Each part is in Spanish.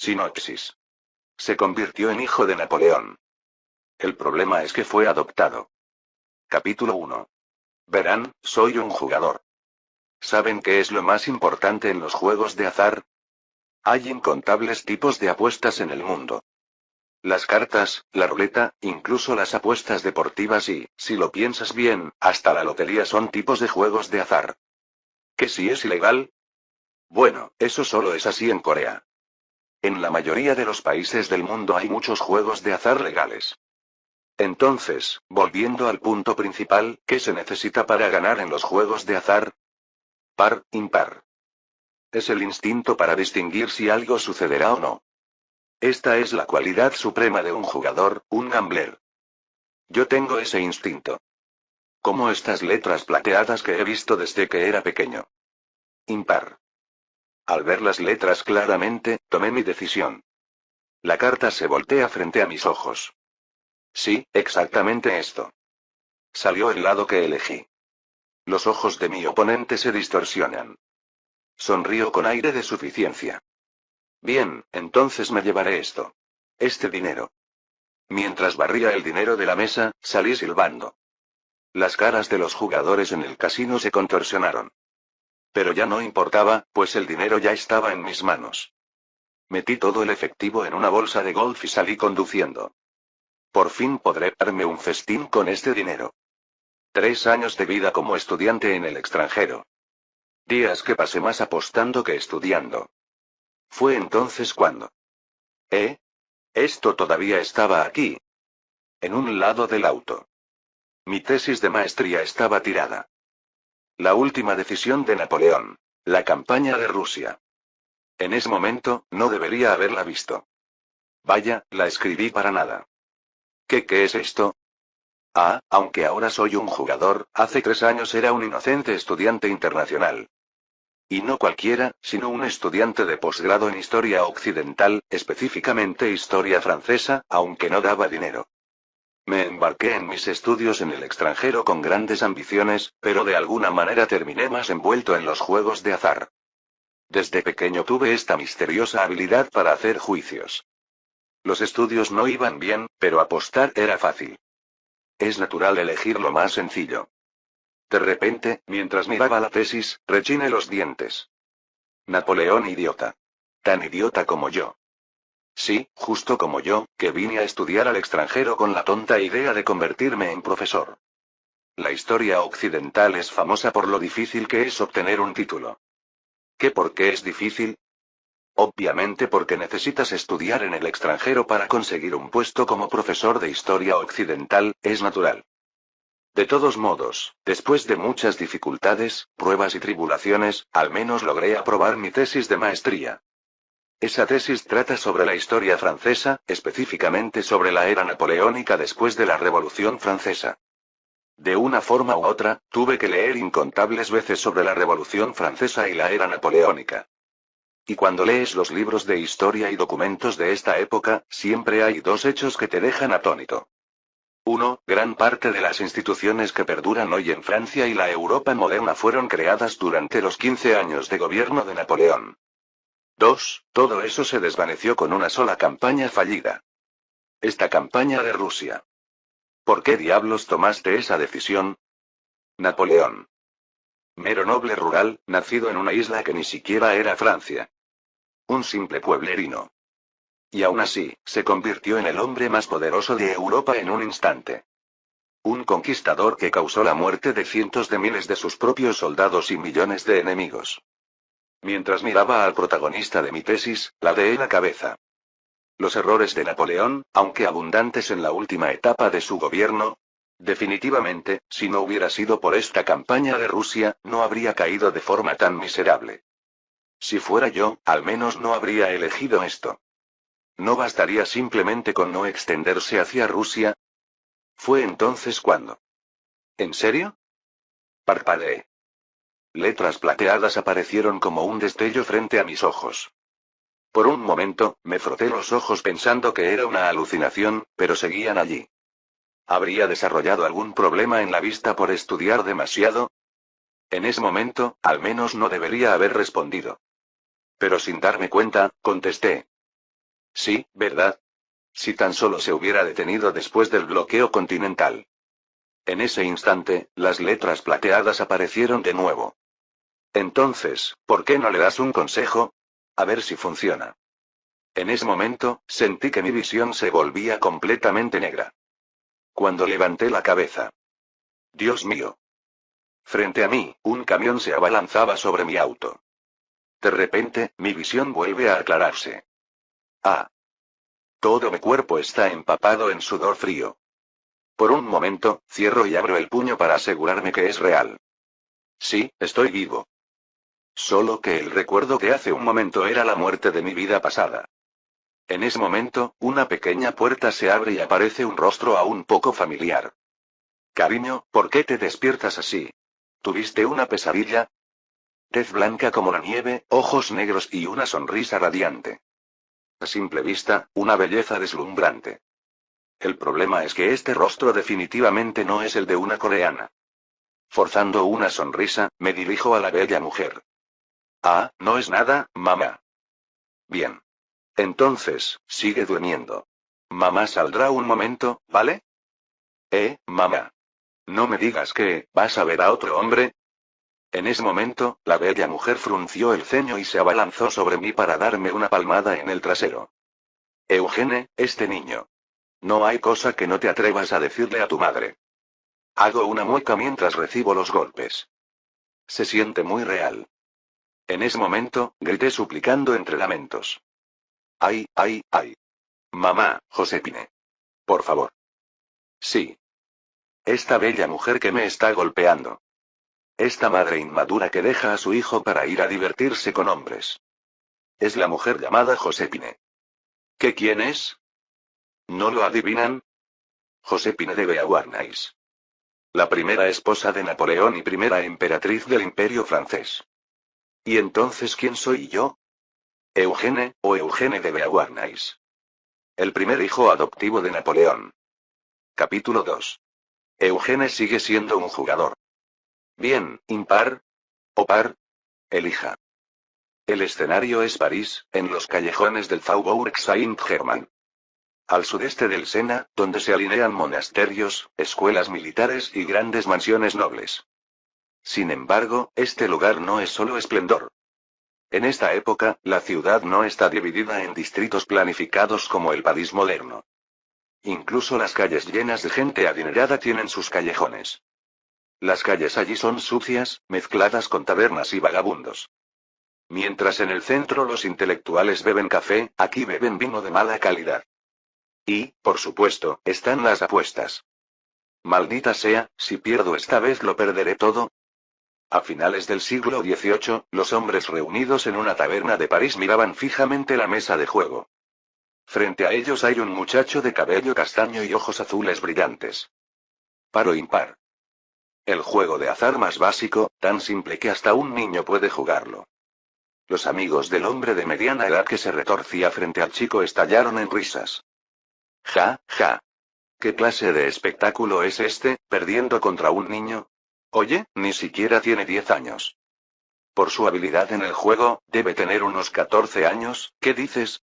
Sinopsis. Se convirtió en hijo de Napoleón. El problema es que fue adoptado. Capítulo 1. Verán, soy un jugador. ¿Saben qué es lo más importante en los juegos de azar? Hay incontables tipos de apuestas en el mundo. Las cartas, la ruleta, incluso las apuestas deportivas y, si lo piensas bien, hasta la lotería son tipos de juegos de azar. ¿Que si es ilegal? Bueno, eso solo es así en Corea. En la mayoría de los países del mundo hay muchos juegos de azar legales. Entonces, volviendo al punto principal, ¿qué se necesita para ganar en los juegos de azar? Par, impar. Es el instinto para distinguir si algo sucederá o no. Esta es la cualidad suprema de un jugador, un gambler. Yo tengo ese instinto. Como estas letras plateadas que he visto desde que era pequeño. Impar. Al ver las letras claramente, tomé mi decisión. La carta se voltea frente a mis ojos. Sí, exactamente esto. Salió el lado que elegí. Los ojos de mi oponente se distorsionan. Sonrío con aire de suficiencia. Bien, entonces me llevaré esto. Este dinero. Mientras barría el dinero de la mesa, salí silbando. Las caras de los jugadores en el casino se contorsionaron. Pero ya no importaba, pues el dinero ya estaba en mis manos. Metí todo el efectivo en una bolsa de golf y salí conduciendo. Por fin podré darme un festín con este dinero. 3 años de vida como estudiante en el extranjero. Días que pasé más apostando que estudiando. Fue entonces cuando. Esto todavía estaba aquí. En un lado del auto. Mi tesis de maestría estaba tirada. La última decisión de Napoleón. La campaña de Rusia. En ese momento, no debería haberla visto. Vaya, la escribí para nada. ¿Qué es esto? Aunque ahora soy un jugador, hace 3 años era un inocente estudiante internacional. Y no cualquiera, sino un estudiante de posgrado en Historia Occidental, específicamente Historia Francesa, aunque no daba dinero. Me embarqué en mis estudios en el extranjero con grandes ambiciones, pero de alguna manera terminé más envuelto en los juegos de azar. Desde pequeño tuve esta misteriosa habilidad para hacer juicios. Los estudios no iban bien, pero apostar era fácil. Es natural elegir lo más sencillo. De repente, mientras miraba la tesis, rechiné los dientes. Napoleón idiota. Tan idiota como yo. Sí, justo como yo, que vine a estudiar al extranjero con la tonta idea de convertirme en profesor. La historia occidental es famosa por lo difícil que es obtener un título. ¿Por qué es difícil? Obviamente porque necesitas estudiar en el extranjero para conseguir un puesto como profesor de historia occidental, es natural. De todos modos, después de muchas dificultades, pruebas y tribulaciones, al menos logré aprobar mi tesis de maestría. Esa tesis trata sobre la historia francesa, específicamente sobre la era napoleónica después de la Revolución Francesa. De una forma u otra, tuve que leer incontables veces sobre la Revolución Francesa y la era napoleónica. Y cuando lees los libros de historia y documentos de esta época, siempre hay 2 hechos que te dejan atónito. 1. Gran parte de las instituciones que perduran hoy en Francia y la Europa moderna fueron creadas durante los 15 años de gobierno de Napoleón. 2. Todo eso se desvaneció con una sola campaña fallida. Esta campaña de Rusia. ¿Por qué diablos tomaste esa decisión? Napoleón. Mero noble rural, nacido en una isla que ni siquiera era Francia. Un simple pueblerino. Y aún así, se convirtió en el hombre más poderoso de Europa en un instante. Un conquistador que causó la muerte de cientos de miles de sus propios soldados y millones de enemigos. Mientras miraba al protagonista de mi tesis, ladeé la cabeza. Los errores de Napoleón, aunque abundantes en la última etapa de su gobierno, definitivamente, si no hubiera sido por esta campaña de Rusia, no habría caído de forma tan miserable. Si fuera yo, al menos no habría elegido esto. ¿No bastaría simplemente con no extenderse hacia Rusia? Fue entonces cuando. ¿En serio? Parpadeé. Letras plateadas aparecieron como un destello frente a mis ojos. Por un momento, me froté los ojos pensando que era una alucinación, pero seguían allí. ¿Habría desarrollado algún problema en la vista por estudiar demasiado? En ese momento, al menos no debería haber respondido. Pero sin darme cuenta, contesté. Sí, ¿verdad? Si tan solo se hubiera detenido después del bloqueo continental. En ese instante, las letras plateadas aparecieron de nuevo. Entonces, ¿por qué no le das un consejo? A ver si funciona. En ese momento, sentí que mi visión se volvía completamente negra. Cuando levanté la cabeza. Dios mío. Frente a mí, un camión se abalanzaba sobre mi auto. De repente, mi visión vuelve a aclararse. Ah. Todo mi cuerpo está empapado en sudor frío. Por un momento, cierro y abro el puño para asegurarme que es real. Sí, estoy vivo. Solo que el recuerdo de hace un momento era la muerte de mi vida pasada. En ese momento, una pequeña puerta se abre y aparece un rostro aún poco familiar. Cariño, ¿por qué te despiertas así? ¿Tuviste una pesadilla? Tez blanca como la nieve, ojos negros y una sonrisa radiante. A simple vista, una belleza deslumbrante. El problema es que este rostro definitivamente no es el de una coreana. Forzando una sonrisa, me dirijo a la bella mujer. Ah, no es nada, mamá. Bien. Entonces, sigue durmiendo. Mamá saldrá un momento, ¿vale? Mamá. No me digas que, ¿vas a ver a otro hombre? En ese momento, la bella mujer frunció el ceño y se abalanzó sobre mí para darme una palmada en el trasero. Eugene, este niño. No hay cosa que no te atrevas a decirle a tu madre. Hago una mueca mientras recibo los golpes. Se siente muy real. En ese momento, grité suplicando entre lamentos. ¡Ay, ay, ay! Mamá, Josepine. Por favor. Sí. Esta bella mujer que me está golpeando. Esta madre inmadura que deja a su hijo para ir a divertirse con hombres. Es la mujer llamada Josepine. ¿Qué quién es? ¿No lo adivinan? Josepine de Beauharnais. La primera esposa de Napoleón y primera emperatriz del Imperio francés. ¿Y entonces quién soy yo? Eugene, o Eugene de Beauharnais. El primer hijo adoptivo de Napoleón. Capítulo 2. Eugene sigue siendo un jugador. Bien, impar. O par. Elija. El escenario es París, en los callejones del Faubourg Saint-Germain. Al sudeste del Sena, donde se alinean monasterios, escuelas militares y grandes mansiones nobles. Sin embargo, este lugar no es solo esplendor. En esta época, la ciudad no está dividida en distritos planificados como el París moderno. Incluso las calles llenas de gente adinerada tienen sus callejones. Las calles allí son sucias, mezcladas con tabernas y vagabundos. Mientras en el centro los intelectuales beben café, aquí beben vino de mala calidad. Y, por supuesto, están las apuestas. Maldita sea, si pierdo esta vez lo perderé todo. A finales del siglo XVIII, los hombres reunidos en una taberna de París miraban fijamente la mesa de juego. Frente a ellos hay un muchacho de cabello castaño y ojos azules brillantes. Par o impar. El juego de azar más básico, tan simple que hasta un niño puede jugarlo. Los amigos del hombre de mediana edad que se retorcía frente al chico estallaron en risas. Ja, ja. ¿Qué clase de espectáculo es este, perdiendo contra un niño? Oye, ni siquiera tiene 10 años. Por su habilidad en el juego, debe tener unos 14 años, ¿qué dices?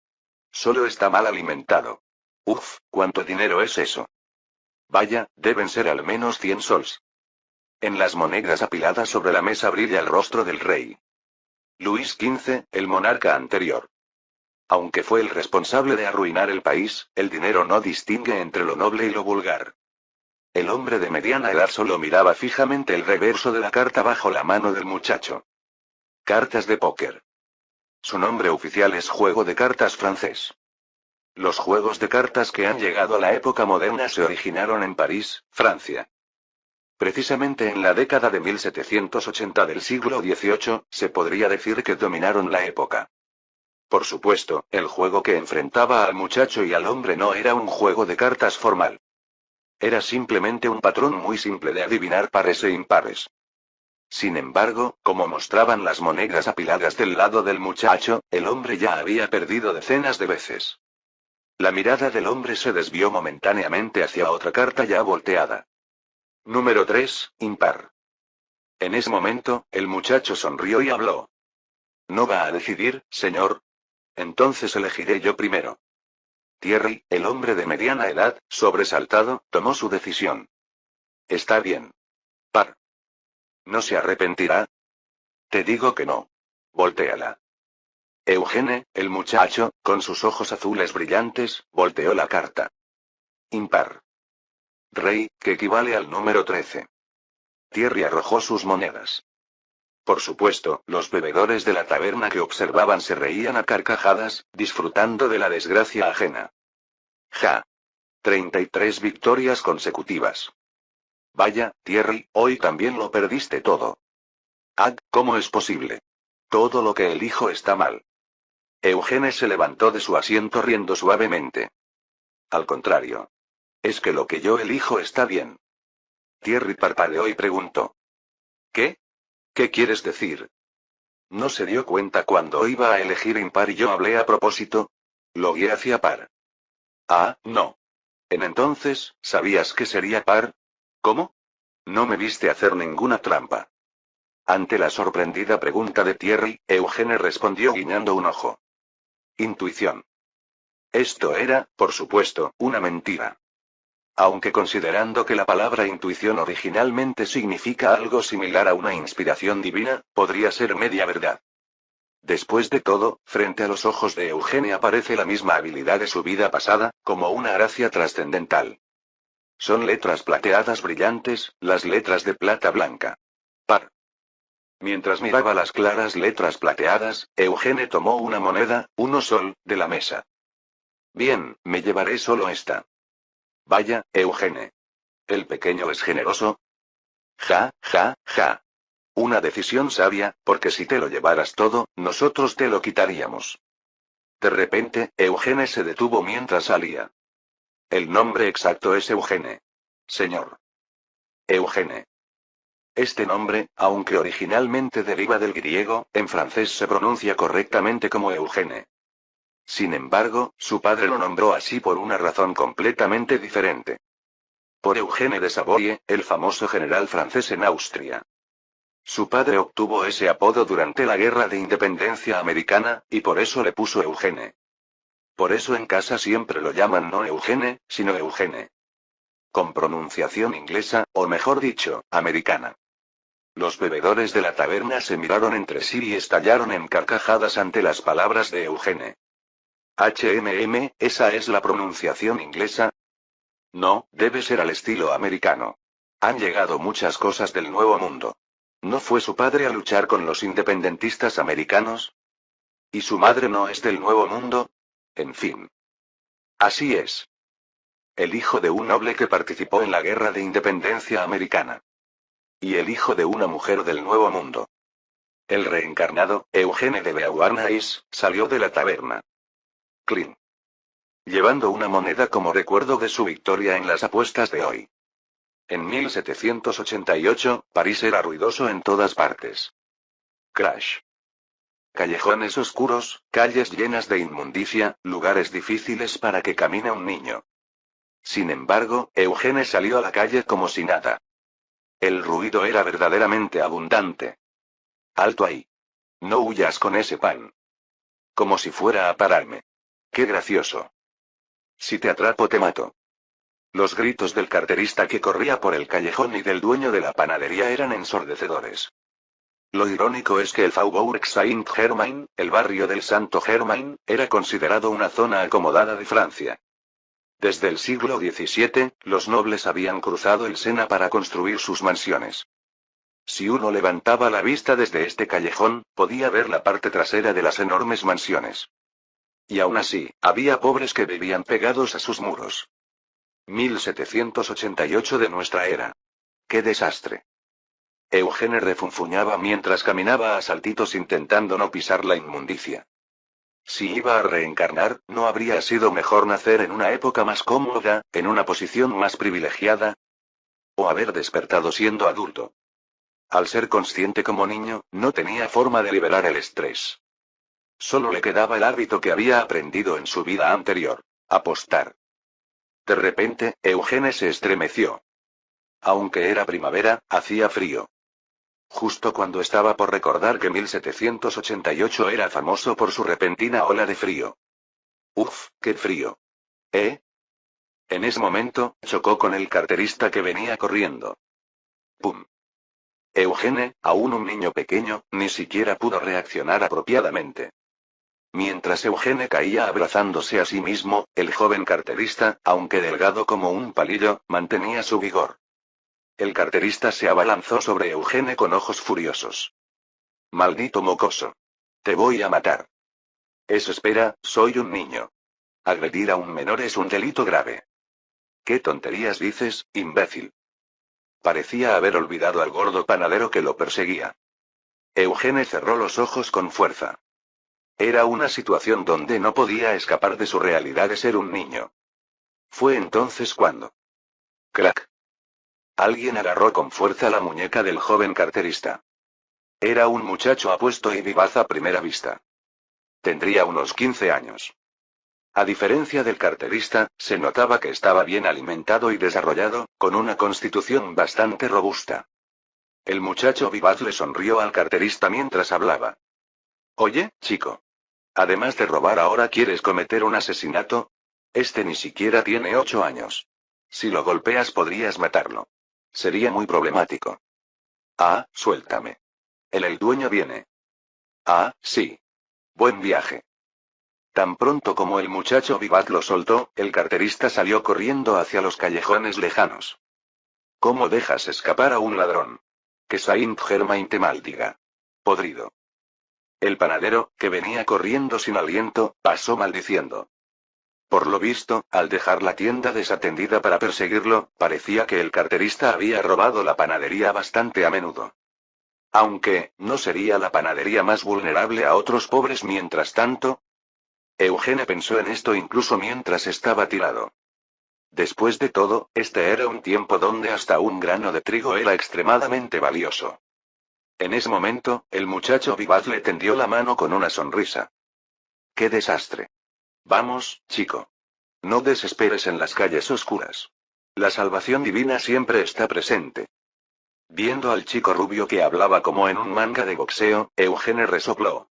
Solo está mal alimentado. Uf, ¿cuánto dinero es eso? Vaya, deben ser al menos 100 sols. En las monedas apiladas sobre la mesa brilla el rostro del rey. Luis XV, el monarca anterior. Aunque fue el responsable de arruinar el país, el dinero no distingue entre lo noble y lo vulgar. El hombre de mediana edad solo miraba fijamente el reverso de la carta bajo la mano del muchacho. Cartas de póker. Su nombre oficial es juego de cartas francés. Los juegos de cartas que han llegado a la época moderna se originaron en París, Francia. Precisamente en la década de 1780 del siglo XVIII, se podría decir que dominaron la época. Por supuesto, el juego que enfrentaba al muchacho y al hombre no era un juego de cartas formal. Era simplemente un patrón muy simple de adivinar pares e impares. Sin embargo, como mostraban las monedas apiladas del lado del muchacho, el hombre ya había perdido decenas de veces. La mirada del hombre se desvió momentáneamente hacia otra carta ya volteada. Número 3, impar. En ese momento, el muchacho sonrió y habló. ¿No va a decidir, señor? Entonces elegiré yo primero. Thierry, el hombre de mediana edad, sobresaltado, tomó su decisión. Está bien. Par. ¿No se arrepentirá? Te digo que no. Voltéala. Eugene, el muchacho, con sus ojos azules brillantes, volteó la carta. Impar. Rey, que equivale al número 13. Thierry arrojó sus monedas. Por supuesto, los bebedores de la taberna que observaban se reían a carcajadas, disfrutando de la desgracia ajena. Ja. 33 victorias consecutivas. Vaya, Thierry, hoy también lo perdiste todo. Ah, ¿cómo es posible? Todo lo que elijo está mal. Eugene se levantó de su asiento riendo suavemente. Al contrario. Es que lo que yo elijo está bien. Thierry parpadeó y preguntó. ¿Qué? ¿Qué quieres decir? ¿No se dio cuenta cuando iba a elegir impar y yo hablé a propósito? Lo guié hacia par. Ah, no. Entonces, ¿sabías que sería par? ¿Cómo? No me viste hacer ninguna trampa. Ante la sorprendida pregunta de Thierry, Eugene respondió guiñando un ojo. Intuición. Esto era, por supuesto, una mentira. Aunque considerando que la palabra intuición originalmente significa algo similar a una inspiración divina, podría ser media verdad. Después de todo, frente a los ojos de Eugene aparece la misma habilidad de su vida pasada, como una gracia trascendental. Son letras plateadas brillantes, las letras de plata blanca. Par. Mientras miraba las claras letras plateadas, Eugene tomó una moneda, uno sol, de la mesa. Bien, me llevaré solo esta. Vaya, Eugene. ¿El pequeño es generoso? Ja, ja, ja. Una decisión sabia, porque si te lo llevaras todo, nosotros te lo quitaríamos. De repente, Eugene se detuvo mientras salía. El nombre exacto es Eugene. Señor. Eugene. Este nombre, aunque originalmente deriva del griego, en francés se pronuncia correctamente como Eugene. Sin embargo, su padre lo nombró así por una razón completamente diferente. Por Eugène de Savoie, el famoso general francés en Austria. Su padre obtuvo ese apodo durante la Guerra de Independencia Americana, y por eso le puso Eugene. Por eso en casa siempre lo llaman no Eugene, sino Eugene. Con pronunciación inglesa, o mejor dicho, americana. Los bebedores de la taberna se miraron entre sí y estallaron en carcajadas ante las palabras de Eugene. ¿Esa es la pronunciación inglesa? No, debe ser al estilo americano. Han llegado muchas cosas del Nuevo Mundo. ¿No fue su padre a luchar con los independentistas americanos? ¿Y su madre no es del Nuevo Mundo? En fin. Así es. El hijo de un noble que participó en la Guerra de Independencia Americana. Y el hijo de una mujer del Nuevo Mundo. El reencarnado, Eugene de Beauharnais, salió de la taberna. Clean. Llevando una moneda como recuerdo de su victoria en las apuestas de hoy. En 1788, París era ruidoso en todas partes. Crash. Callejones oscuros, calles llenas de inmundicia, lugares difíciles para que camine un niño. Sin embargo, Eugene salió a la calle como si nada. El ruido era verdaderamente abundante. Alto ahí. No huyas con ese pan. Como si fuera a pararme. Qué gracioso. Si te atrapo te mato. Los gritos del carterista que corría por el callejón y del dueño de la panadería eran ensordecedores. Lo irónico es que el Faubourg Saint-Germain, el barrio del Santo Germain, era considerado una zona acomodada de Francia. Desde el siglo XVII, los nobles habían cruzado el Sena para construir sus mansiones. Si uno levantaba la vista desde este callejón, podía ver la parte trasera de las enormes mansiones. Y aún así, había pobres que vivían pegados a sus muros. 1788 de nuestra era. ¡Qué desastre! Eugene refunfuñaba mientras caminaba a saltitos intentando no pisar la inmundicia. Si iba a reencarnar, ¿no habría sido mejor nacer en una época más cómoda, en una posición más privilegiada? ¿O haber despertado siendo adulto? Al ser consciente como niño, no tenía forma de liberar el estrés. Solo le quedaba el hábito que había aprendido en su vida anterior: apostar. De repente, Eugene se estremeció. Aunque era primavera, hacía frío. Justo cuando estaba por recordar que 1788 era famoso por su repentina ola de frío. Uf, qué frío. ¿eh? En ese momento, chocó con el carterista que venía corriendo. ¡Pum! Eugene, aún un niño pequeño, ni siquiera pudo reaccionar apropiadamente. Mientras Eugene caía abrazándose a sí mismo, el joven carterista, aunque delgado como un palillo, mantenía su vigor. El carterista se abalanzó sobre Eugene con ojos furiosos. Maldito mocoso. Te voy a matar. Espera, soy un niño. Agredir a un menor es un delito grave. ¿Qué tonterías dices, imbécil? Parecía haber olvidado al gordo panadero que lo perseguía. Eugene cerró los ojos con fuerza. Era una situación donde no podía escapar de su realidad de ser un niño. Fue entonces cuando. ¡Crack! Alguien agarró con fuerza la muñeca del joven carterista. Era un muchacho apuesto y vivaz a primera vista. Tendría unos 15 años. A diferencia del carterista, se notaba que estaba bien alimentado y desarrollado, con una constitución bastante robusta. El muchacho vivaz le sonrió al carterista mientras hablaba. Oye, chico. Además de robar, ¿ahora quieres cometer un asesinato? Este ni siquiera tiene 8 años. Si lo golpeas podrías matarlo. Sería muy problemático. Ah, suéltame. El dueño viene. Ah, sí. Buen viaje. Tan pronto como el muchacho vivaz lo soltó, el carterista salió corriendo hacia los callejones lejanos. ¿Cómo dejas escapar a un ladrón? Que Saint Germain te maldiga. Podrido. El panadero, que venía corriendo sin aliento, pasó maldiciendo. Por lo visto, al dejar la tienda desatendida para perseguirlo, parecía que el carterista había robado la panadería bastante a menudo. Aunque, ¿no sería la panadería más vulnerable a otros pobres mientras tanto? Eugene pensó en esto incluso mientras estaba tirado. Después de todo, este era un tiempo donde hasta un grano de trigo era extremadamente valioso. En ese momento, el muchacho vivaz le tendió la mano con una sonrisa. ¡Qué desastre! Vamos, chico. No desesperes en las calles oscuras. La salvación divina siempre está presente. Viendo al chico rubio que hablaba como en un manga de boxeo, Eugene resopló.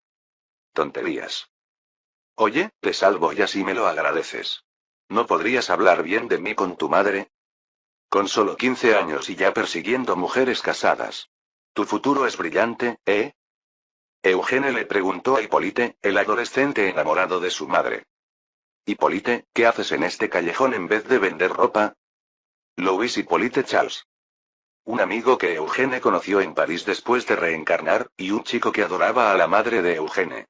Tonterías. Oye, te salvo y así me lo agradeces. ¿No podrías hablar bien de mí con tu madre? Con solo 15 años y ya persiguiendo mujeres casadas. Tu futuro es brillante, ¿eh? Eugene le preguntó a Hipólite, el adolescente enamorado de su madre. Hipólite, ¿qué haces en este callejón en vez de vender ropa? Louis Hippolyte Charles. Un amigo que Eugene conoció en París después de reencarnar, y un chico que adoraba a la madre de Eugene.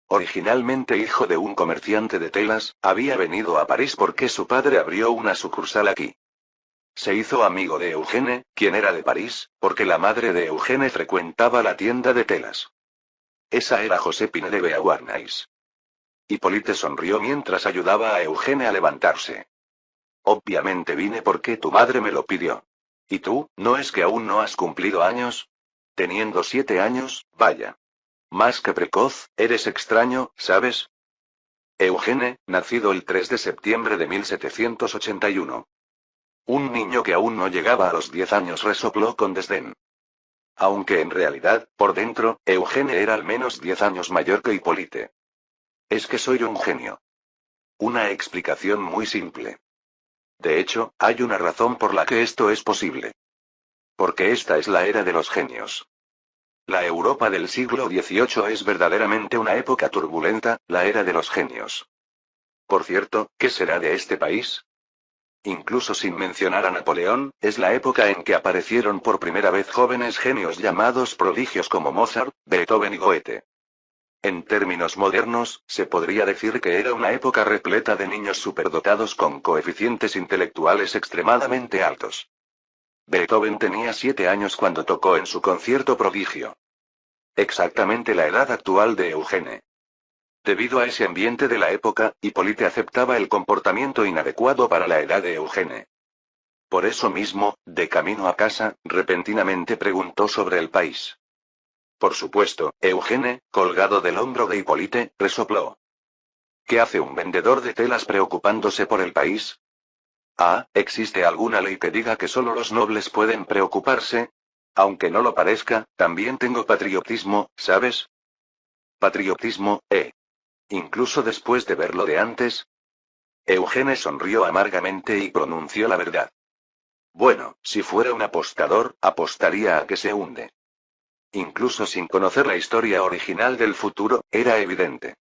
Originalmente hijo de un comerciante de telas, había venido a París porque su padre abrió una sucursal aquí. Se hizo amigo de Eugene, quien era de París, porque la madre de Eugene frecuentaba la tienda de telas. Esa era Josephine de Beauharnais. Hipólite sonrió mientras ayudaba a Eugene a levantarse. Obviamente vine porque tu madre me lo pidió. ¿Y tú, no es que aún no has cumplido años? Teniendo 7 años, vaya. Más que precoz, eres extraño, ¿sabes? Eugene, nacido el 3 de septiembre de 1781. Un niño que aún no llegaba a los 10 años resopló con desdén. Aunque en realidad, por dentro, Eugene era al menos 10 años mayor que Hipólite. Es que soy un genio. Una explicación muy simple. De hecho, hay una razón por la que esto es posible. Porque esta es la era de los genios. La Europa del siglo XVIII es verdaderamente una época turbulenta, la era de los genios. Por cierto, ¿qué será de este país? Incluso sin mencionar a Napoleón, es la época en que aparecieron por primera vez jóvenes genios llamados prodigios como Mozart, Beethoven y Goethe. En términos modernos, se podría decir que era una época repleta de niños superdotados con coeficientes intelectuales extremadamente altos. Beethoven tenía 7 años cuando tocó en su concierto prodigio. Exactamente la edad actual de Eugene. Debido a ese ambiente de la época, Hipólite aceptaba el comportamiento inadecuado para la edad de Eugene. Por eso mismo, de camino a casa, repentinamente preguntó sobre el país. Por supuesto, Eugene, colgado del hombro de Hipólite, resopló. ¿Qué hace un vendedor de telas preocupándose por el país? Ah, ¿existe alguna ley que diga que solo los nobles pueden preocuparse? Aunque no lo parezca, también tengo patriotismo, ¿sabes? Patriotismo, ¿eh? Incluso después de ver lo de antes. Eugene sonrió amargamente y pronunció la verdad. Bueno, si fuera un apostador, apostaría a que se hunde. Incluso sin conocer la historia original del futuro, era evidente.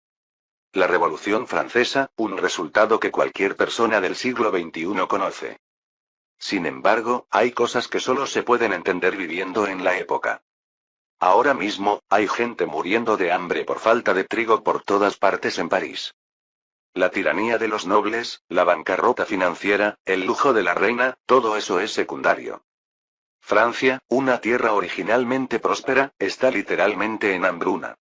La Revolución Francesa, un resultado que cualquier persona del siglo XXI conoce. Sin embargo, hay cosas que solo se pueden entender viviendo en la época. Ahora mismo, hay gente muriendo de hambre por falta de trigo por todas partes en París. La tiranía de los nobles, la bancarrota financiera, el lujo de la reina, todo eso es secundario. Francia, una tierra originalmente próspera, está literalmente en hambruna.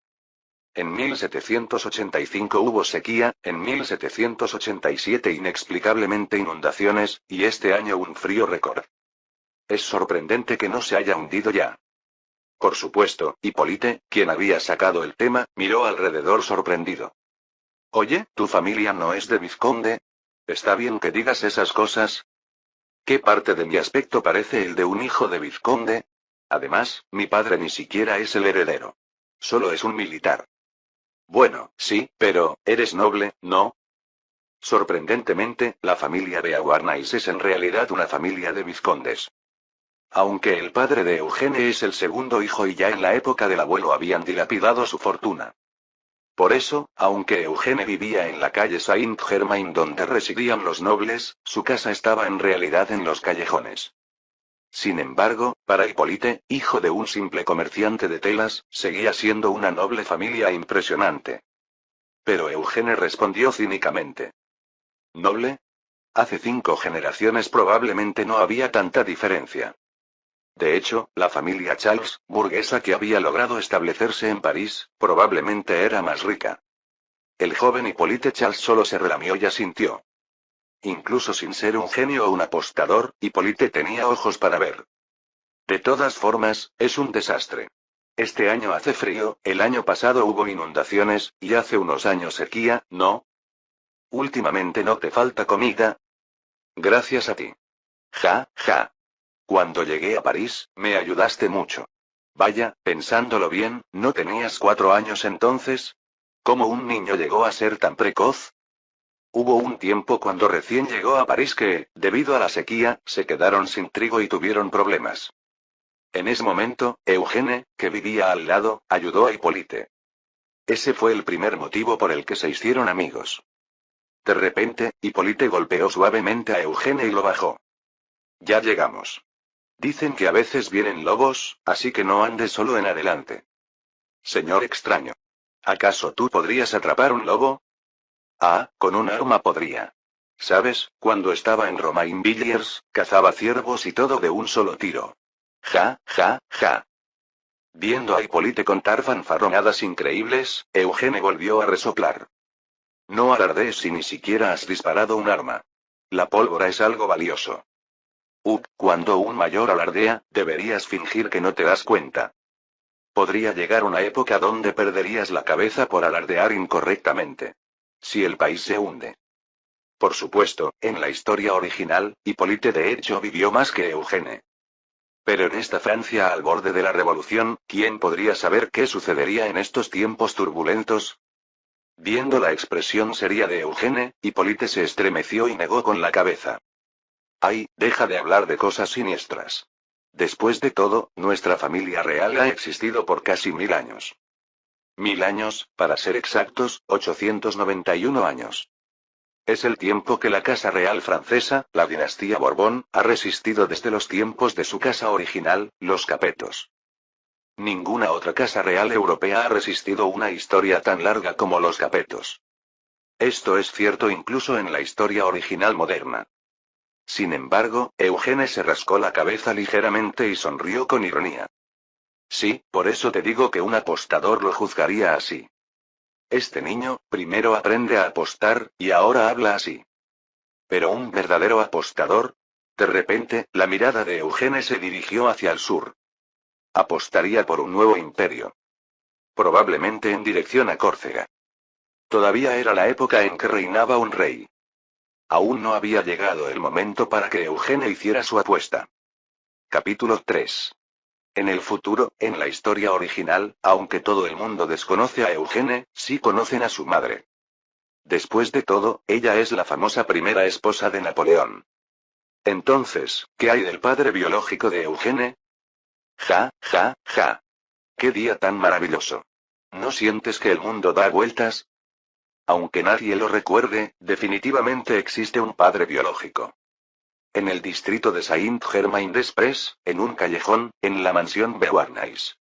En 1785 hubo sequía, en 1787 inexplicablemente inundaciones, y este año un frío récord. Es sorprendente que no se haya hundido ya. Por supuesto, Hippolyte, quien había sacado el tema, miró alrededor sorprendido. Oye, ¿tu familia no es de vizconde? ¿Está bien que digas esas cosas? ¿Qué parte de mi aspecto parece el de un hijo de vizconde? Además, mi padre ni siquiera es el heredero. Solo es un militar. Bueno, sí, pero, eres noble, ¿no? Sorprendentemente, la familia Beauharnais es en realidad una familia de vizcondes. Aunque el padre de Eugene es el segundo hijo y ya en la época del abuelo habían dilapidado su fortuna. Por eso, aunque Eugene vivía en la calle Saint-Germain donde residían los nobles, su casa estaba en realidad en los callejones. Sin embargo, para Hippolyte, hijo de un simple comerciante de telas, seguía siendo una noble familia impresionante. Pero Eugene respondió cínicamente. ¿Noble? Hace 5 generaciones probablemente no había tanta diferencia. De hecho, la familia Charles, burguesa que había logrado establecerse en París, probablemente era más rica. El joven Hippolyte Charles solo se relamió y asintió. Incluso sin ser un genio o un apostador, Hippolyte tenía ojos para ver. De todas formas, es un desastre. Este año hace frío, el año pasado hubo inundaciones, y hace unos años sequía, ¿no? Últimamente no te falta comida. Gracias a ti. Ja, ja. Cuando llegué a París, me ayudaste mucho. Vaya, pensándolo bien, ¿no tenías 4 años entonces? ¿Cómo un niño llegó a ser tan precoz? Hubo un tiempo cuando recién llegó a París que, debido a la sequía, se quedaron sin trigo y tuvieron problemas. En ese momento, Eugene, que vivía al lado, ayudó a Hippolyte. Ese fue el primer motivo por el que se hicieron amigos. De repente, Hippolyte golpeó suavemente a Eugene y lo bajó. Ya llegamos. Dicen que a veces vienen lobos, así que no andes solo en adelante. Señor extraño. ¿Acaso tú podrías atrapar un lobo? Ah, con un arma podría. ¿Sabes? Cuando estaba en Romainvilliers, cazaba ciervos y todo de un solo tiro. Ja, ja, ja. Viendo a Hippolyte contar fanfarronadas increíbles, Eugene volvió a resoplar. No alardees si ni siquiera has disparado un arma. La pólvora es algo valioso. Cuando un mayor alardea, deberías fingir que no te das cuenta. Podría llegar una época donde perderías la cabeza por alardear incorrectamente. Si el país se hunde. Por supuesto, en la historia original, Hippolyte de hecho vivió más que Eugene. Pero en esta Francia al borde de la revolución, ¿quién podría saber qué sucedería en estos tiempos turbulentos? Viendo la expresión seria de Eugene, Hippolyte se estremeció y negó con la cabeza. Ay, deja de hablar de cosas siniestras. Después de todo, nuestra familia real ha existido por casi 1000 años. 1000 años, para ser exactos, 891 años. Es el tiempo que la Casa Real Francesa, la dinastía Borbón, ha resistido desde los tiempos de su casa original, los Capetos. Ninguna otra casa real europea ha resistido una historia tan larga como los Capetos. Esto es cierto incluso en la historia original moderna. Sin embargo, Eugene se rascó la cabeza ligeramente y sonrió con ironía. Sí, por eso te digo que un apostador lo juzgaría así. Este niño, primero aprende a apostar, y ahora habla así. Pero un verdadero apostador. De repente, la mirada de Eugene se dirigió hacia el sur. Apostaría por un nuevo imperio. Probablemente en dirección a Córcega. Todavía era la época en que reinaba un rey. Aún no había llegado el momento para que Eugene hiciera su apuesta. Capítulo 3. En el futuro, en la historia original, aunque todo el mundo desconoce a Eugene, sí conocen a su madre. Después de todo, ella es la famosa primera esposa de Napoleón. Entonces, ¿qué hay del padre biológico de Eugene? Ja, ja, ja. ¡Qué día tan maravilloso! ¿No sientes que el mundo da vueltas? Aunque nadie lo recuerde, definitivamente existe un padre biológico. En el distrito de Saint-Germain-des-Prés, en un callejón, en la mansión Beauharnais.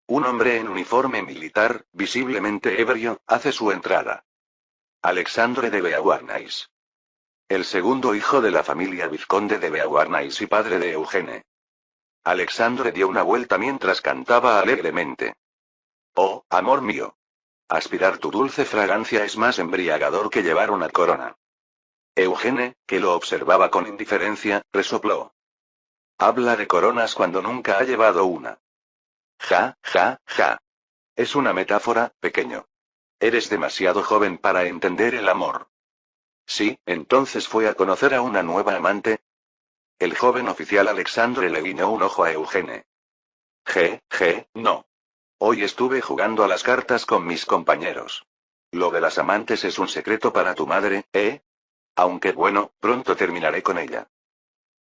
Un hombre en uniforme militar, visiblemente ebrio, hace su entrada. Alexandre de Beauharnais. El segundo hijo de la familia vizconde de Beauharnais y padre de Eugene. Alexandre dio una vuelta mientras cantaba alegremente. Oh, amor mío. Aspirar tu dulce fragancia es más embriagador que llevar una corona. Eugene, que lo observaba con indiferencia, resopló. Habla de coronas cuando nunca ha llevado una. Ja, ja, ja. Es una metáfora, pequeño. Eres demasiado joven para entender el amor. Sí, entonces fue a conocer a una nueva amante. El joven oficial Alexandre le guiñó un ojo a Eugene. No. Hoy estuve jugando a las cartas con mis compañeros. Lo de las amantes es un secreto para tu madre, ¿eh? Aunque bueno, pronto terminaré con ella.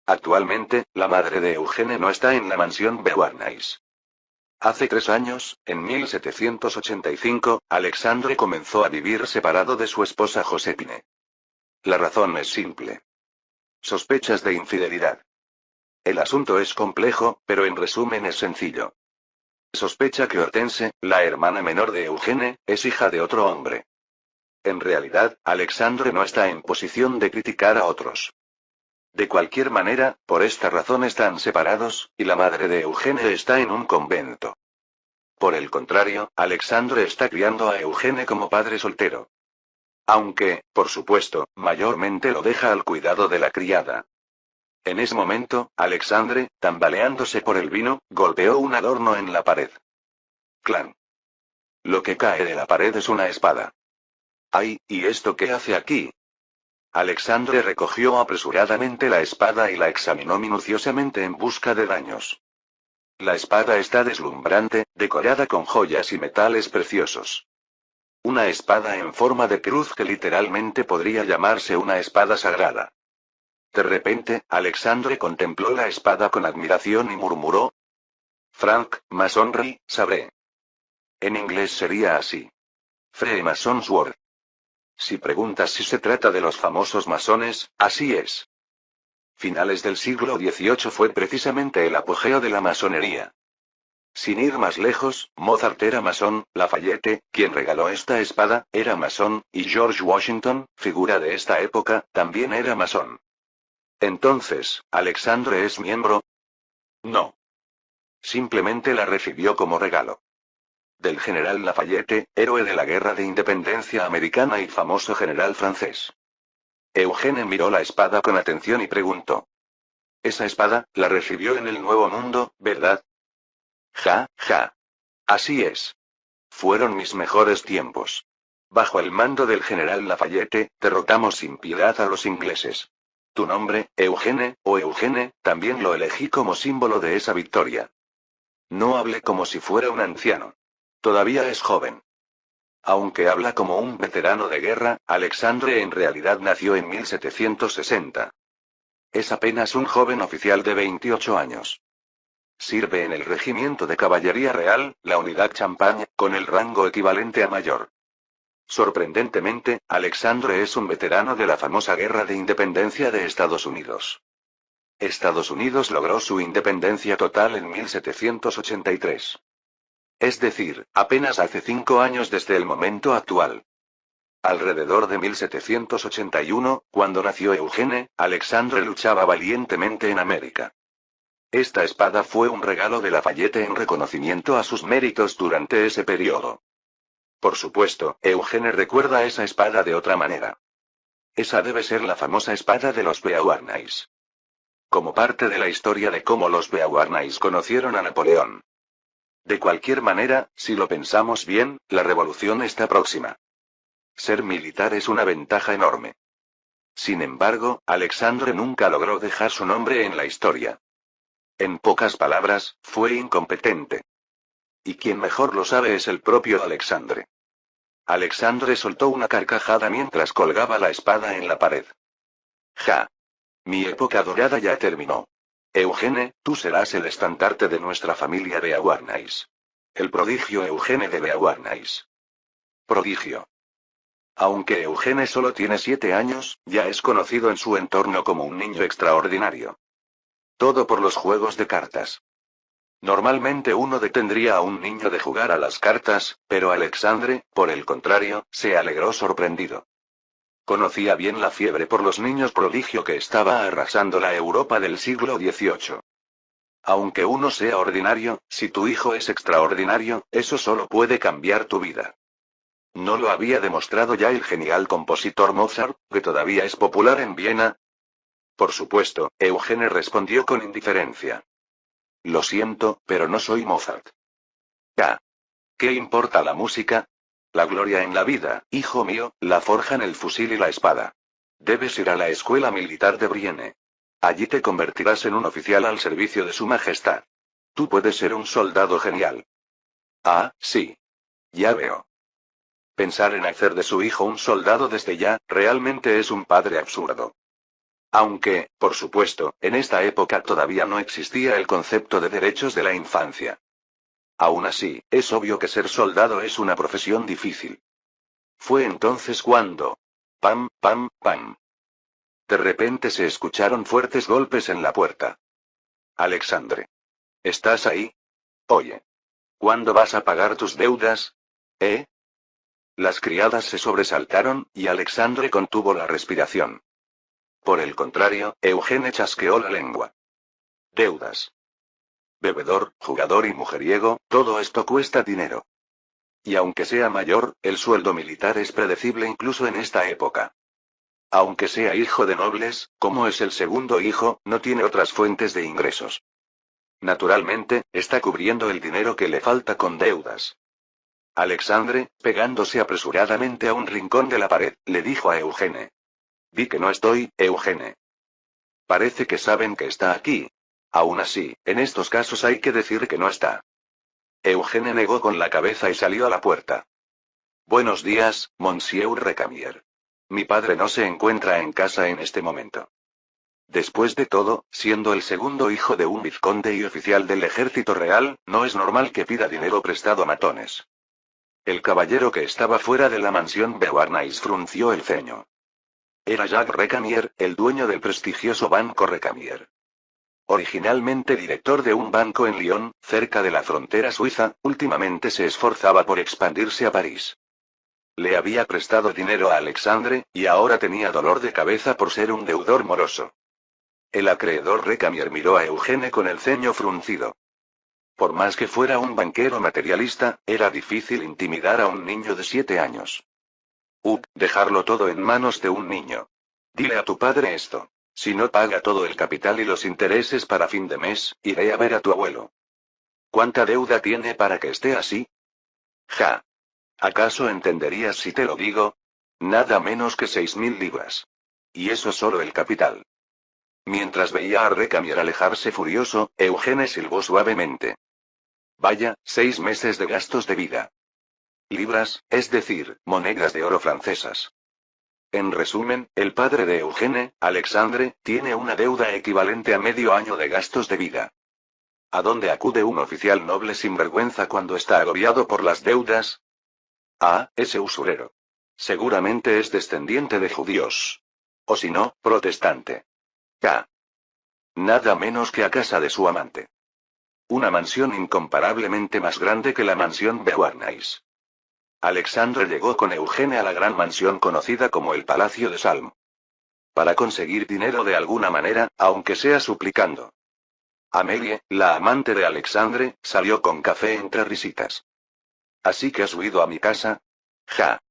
Actualmente, la madre de Eugene no está en la mansión Beauharnais. Hace 3 años, en 1785, Alexandre comenzó a vivir separado de su esposa Josépine. La razón es simple. Sospechas de infidelidad. El asunto es complejo, pero en resumen es sencillo. Sospecha que Hortense, la hermana menor de Eugene, es hija de otro hombre. En realidad, Alexandre no está en posición de criticar a otros. De cualquier manera, por esta razón están separados, y la madre de Eugene está en un convento. Por el contrario, Alexandre está criando a Eugene como padre soltero. Aunque, por supuesto, mayormente lo deja al cuidado de la criada. En ese momento, Alexandre, tambaleándose por el vino, golpeó un adorno en la pared. Clan. Lo que cae de la pared es una espada. ¡Ay! ¿Y esto qué hace aquí? Alexandre recogió apresuradamente la espada y la examinó minuciosamente en busca de daños. La espada está deslumbrante, decorada con joyas y metales preciosos. Una espada en forma de cruz que literalmente podría llamarse una espada sagrada. De repente, Alexandre contempló la espada con admiración y murmuró. Frank, Masonry, sabré. En inglés sería así. Freemason Sword. Si preguntas si se trata de los famosos masones, así es. Finales del siglo XVIII fue precisamente el apogeo de la masonería. Sin ir más lejos, Mozart era masón, Lafayette, quien regaló esta espada, era masón, y George Washington, figura de esta época, también era masón. Entonces, ¿Alexandre es miembro? No. Simplemente la recibió como regalo. Del general Lafayette, héroe de la Guerra de Independencia americana y famoso general francés. Eugene miró la espada con atención y preguntó. Esa espada, la recibió en el Nuevo Mundo, ¿verdad? Ja, ja. Así es. Fueron mis mejores tiempos. Bajo el mando del general Lafayette, derrotamos sin piedad a los ingleses. Tu nombre, Eugene, o Eugene, también lo elegí como símbolo de esa victoria. No hable como si fuera un anciano. Todavía es joven. Aunque habla como un veterano de guerra, Alexandre en realidad nació en 1760. Es apenas un joven oficial de 28 años. Sirve en el Regimiento de Caballería Real, la Unidad Champagne, con el rango equivalente a mayor. Sorprendentemente, Alexandre es un veterano de la famosa Guerra de Independencia de Estados Unidos. Estados Unidos logró su independencia total en 1783. Es decir, apenas hace 5 años desde el momento actual. Alrededor de 1781, cuando nació Eugene, Alexandre luchaba valientemente en América. Esta espada fue un regalo de Lafayette en reconocimiento a sus méritos durante ese periodo. Por supuesto, Eugene recuerda esa espada de otra manera. Esa debe ser la famosa espada de los Beauharnais. Como parte de la historia de cómo los Beauharnais conocieron a Napoleón. De cualquier manera, si lo pensamos bien, la revolución está próxima. Ser militar es una ventaja enorme. Sin embargo, Alexandre nunca logró dejar su nombre en la historia. En pocas palabras, fue incompetente. Y quien mejor lo sabe es el propio Alexandre. Alexandre soltó una carcajada mientras colgaba la espada en la pared. Ja. Mi época dorada ya terminó. Eugene, tú serás el estandarte de nuestra familia Beauharnais. El prodigio Eugene de Beauharnais. Prodigio. Aunque Eugene solo tiene 7 años, ya es conocido en su entorno como un niño extraordinario. Todo por los juegos de cartas. Normalmente uno detendría a un niño de jugar a las cartas, pero Alexandre, por el contrario, se alegró sorprendido. Conocía bien la fiebre por los niños prodigio que estaba arrasando la Europa del siglo XVIII. Aunque uno sea ordinario, si tu hijo es extraordinario, eso solo puede cambiar tu vida. ¿No lo había demostrado ya el genial compositor Mozart, que todavía es popular en Viena? Por supuesto, Eugene respondió con indiferencia. Lo siento, pero no soy Mozart. Ya. ¿Qué importa la música? La gloria en la vida, hijo mío, la forjan el fusil y la espada. Debes ir a la escuela militar de Brienne. Allí te convertirás en un oficial al servicio de su majestad. Tú puedes ser un soldado genial. Ah, sí. Ya veo. Pensar en hacer de su hijo un soldado desde ya, realmente es un padre absurdo. Aunque, por supuesto, en esta época todavía no existía el concepto de derechos de la infancia. Aún así, es obvio que ser soldado es una profesión difícil. Fue entonces cuando... Pam, pam, pam. De repente se escucharon fuertes golpes en la puerta. Alexandre. ¿Estás ahí? Oye. ¿Cuándo vas a pagar tus deudas? ¿Eh? Las criadas se sobresaltaron, y Alexandre contuvo la respiración. Por el contrario, Eugene chasqueó la lengua. Deudas. Bebedor, jugador y mujeriego, todo esto cuesta dinero. Y aunque sea mayor, el sueldo militar es predecible incluso en esta época. Aunque sea hijo de nobles, como es el segundo hijo, no tiene otras fuentes de ingresos. Naturalmente, está cubriendo el dinero que le falta con deudas. Alexandre, pegándose apresuradamente a un rincón de la pared, le dijo a Eugene. Di que no estoy, Eugene. Parece que saben que está aquí. Aún así, en estos casos hay que decir que no está. Eugene negó con la cabeza y salió a la puerta. Buenos días, Monsieur Recamier. Mi padre no se encuentra en casa en este momento. Después de todo, siendo el segundo hijo de un vizconde y oficial del ejército real, no es normal que pida dinero prestado a matones. El caballero que estaba fuera de la mansión Beauharnais frunció el ceño. Era Jacques Recamier, el dueño del prestigioso Banco Recamier. Originalmente director de un banco en Lyon, cerca de la frontera suiza, últimamente se esforzaba por expandirse a París. Le había prestado dinero a Alexandre, y ahora tenía dolor de cabeza por ser un deudor moroso. El acreedor Recamier miró a Eugene con el ceño fruncido. Por más que fuera un banquero materialista, era difícil intimidar a un niño de 7 años. Dejarlo todo en manos de un niño. Dile a tu padre esto. Si no paga todo el capital y los intereses para fin de mes, iré a ver a tu abuelo. ¿Cuánta deuda tiene para que esté así? Ja. ¿Acaso entenderías si te lo digo? Nada menos que 6.000 libras. Y eso solo el capital. Mientras veía a Recamier alejarse furioso, Eugene silbó suavemente. Vaya, 6 meses de gastos de vida. Libras, es decir, monedas de oro francesas. En resumen, el padre de Eugene, Alexandre, tiene una deuda equivalente a medio año de gastos de vida. ¿A dónde acude un oficial noble sin vergüenza cuando está agobiado por las deudas? Ah, ese usurero. Seguramente es descendiente de judíos. O si no, protestante. K. Nada menos que a casa de su amante. Una mansión incomparablemente más grande que la mansión Beauharnais. Alexandre llegó con Eugene a la gran mansión conocida como el Palacio de Salm. Para conseguir dinero de alguna manera, aunque sea suplicando. Amélie, la amante de Alexandre, salió con café entre risitas. ¿Así que has huido a mi casa? Ja.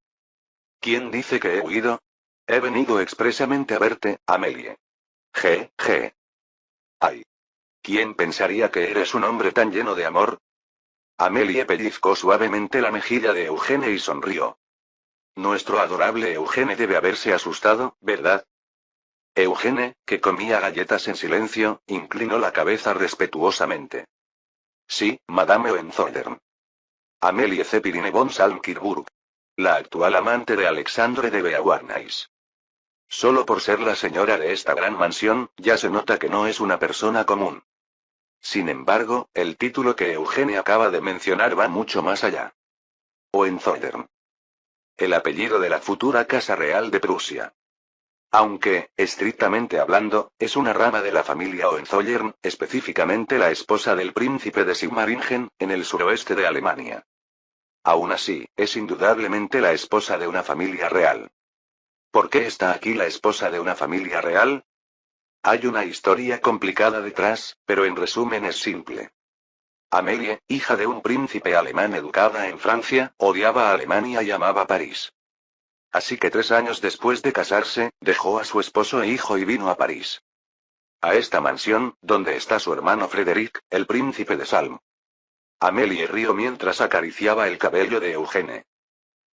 ¿Quién dice que he huido? He venido expresamente a verte, Amélie. Je. Ay. ¿Quién pensaría que eres un hombre tan lleno de amor? Amélie pellizcó suavemente la mejilla de Eugene y sonrió. Nuestro adorable Eugene debe haberse asustado, ¿verdad? Eugene, que comía galletas en silencio, inclinó la cabeza respetuosamente. Sí, Madame Hohenzollern. Amélie Zeppelin von Salm-Kirburg. la actual amante de Alexandre de Beauharnais. Solo por ser la señora de esta gran mansión, ya se nota que no es una persona común. Sin embargo, el título que Eugene acaba de mencionar va mucho más allá. Hohenzollern. El apellido de la futura Casa Real de Prusia. Aunque, estrictamente hablando, es una rama de la familia Hohenzollern, específicamente la esposa del príncipe de Sigmaringen, en el suroeste de Alemania. Aún así, es indudablemente la esposa de una familia real. ¿Por qué está aquí la esposa de una familia real? Hay una historia complicada detrás, pero en resumen es simple. Amélie, hija de un príncipe alemán educada en Francia, odiaba a Alemania y amaba París. Así que 3 años después de casarse, dejó a su esposo e hijo y vino a París. A esta mansión, donde está su hermano Frédéric, el príncipe de Salm. Amélie rió mientras acariciaba el cabello de Eugene.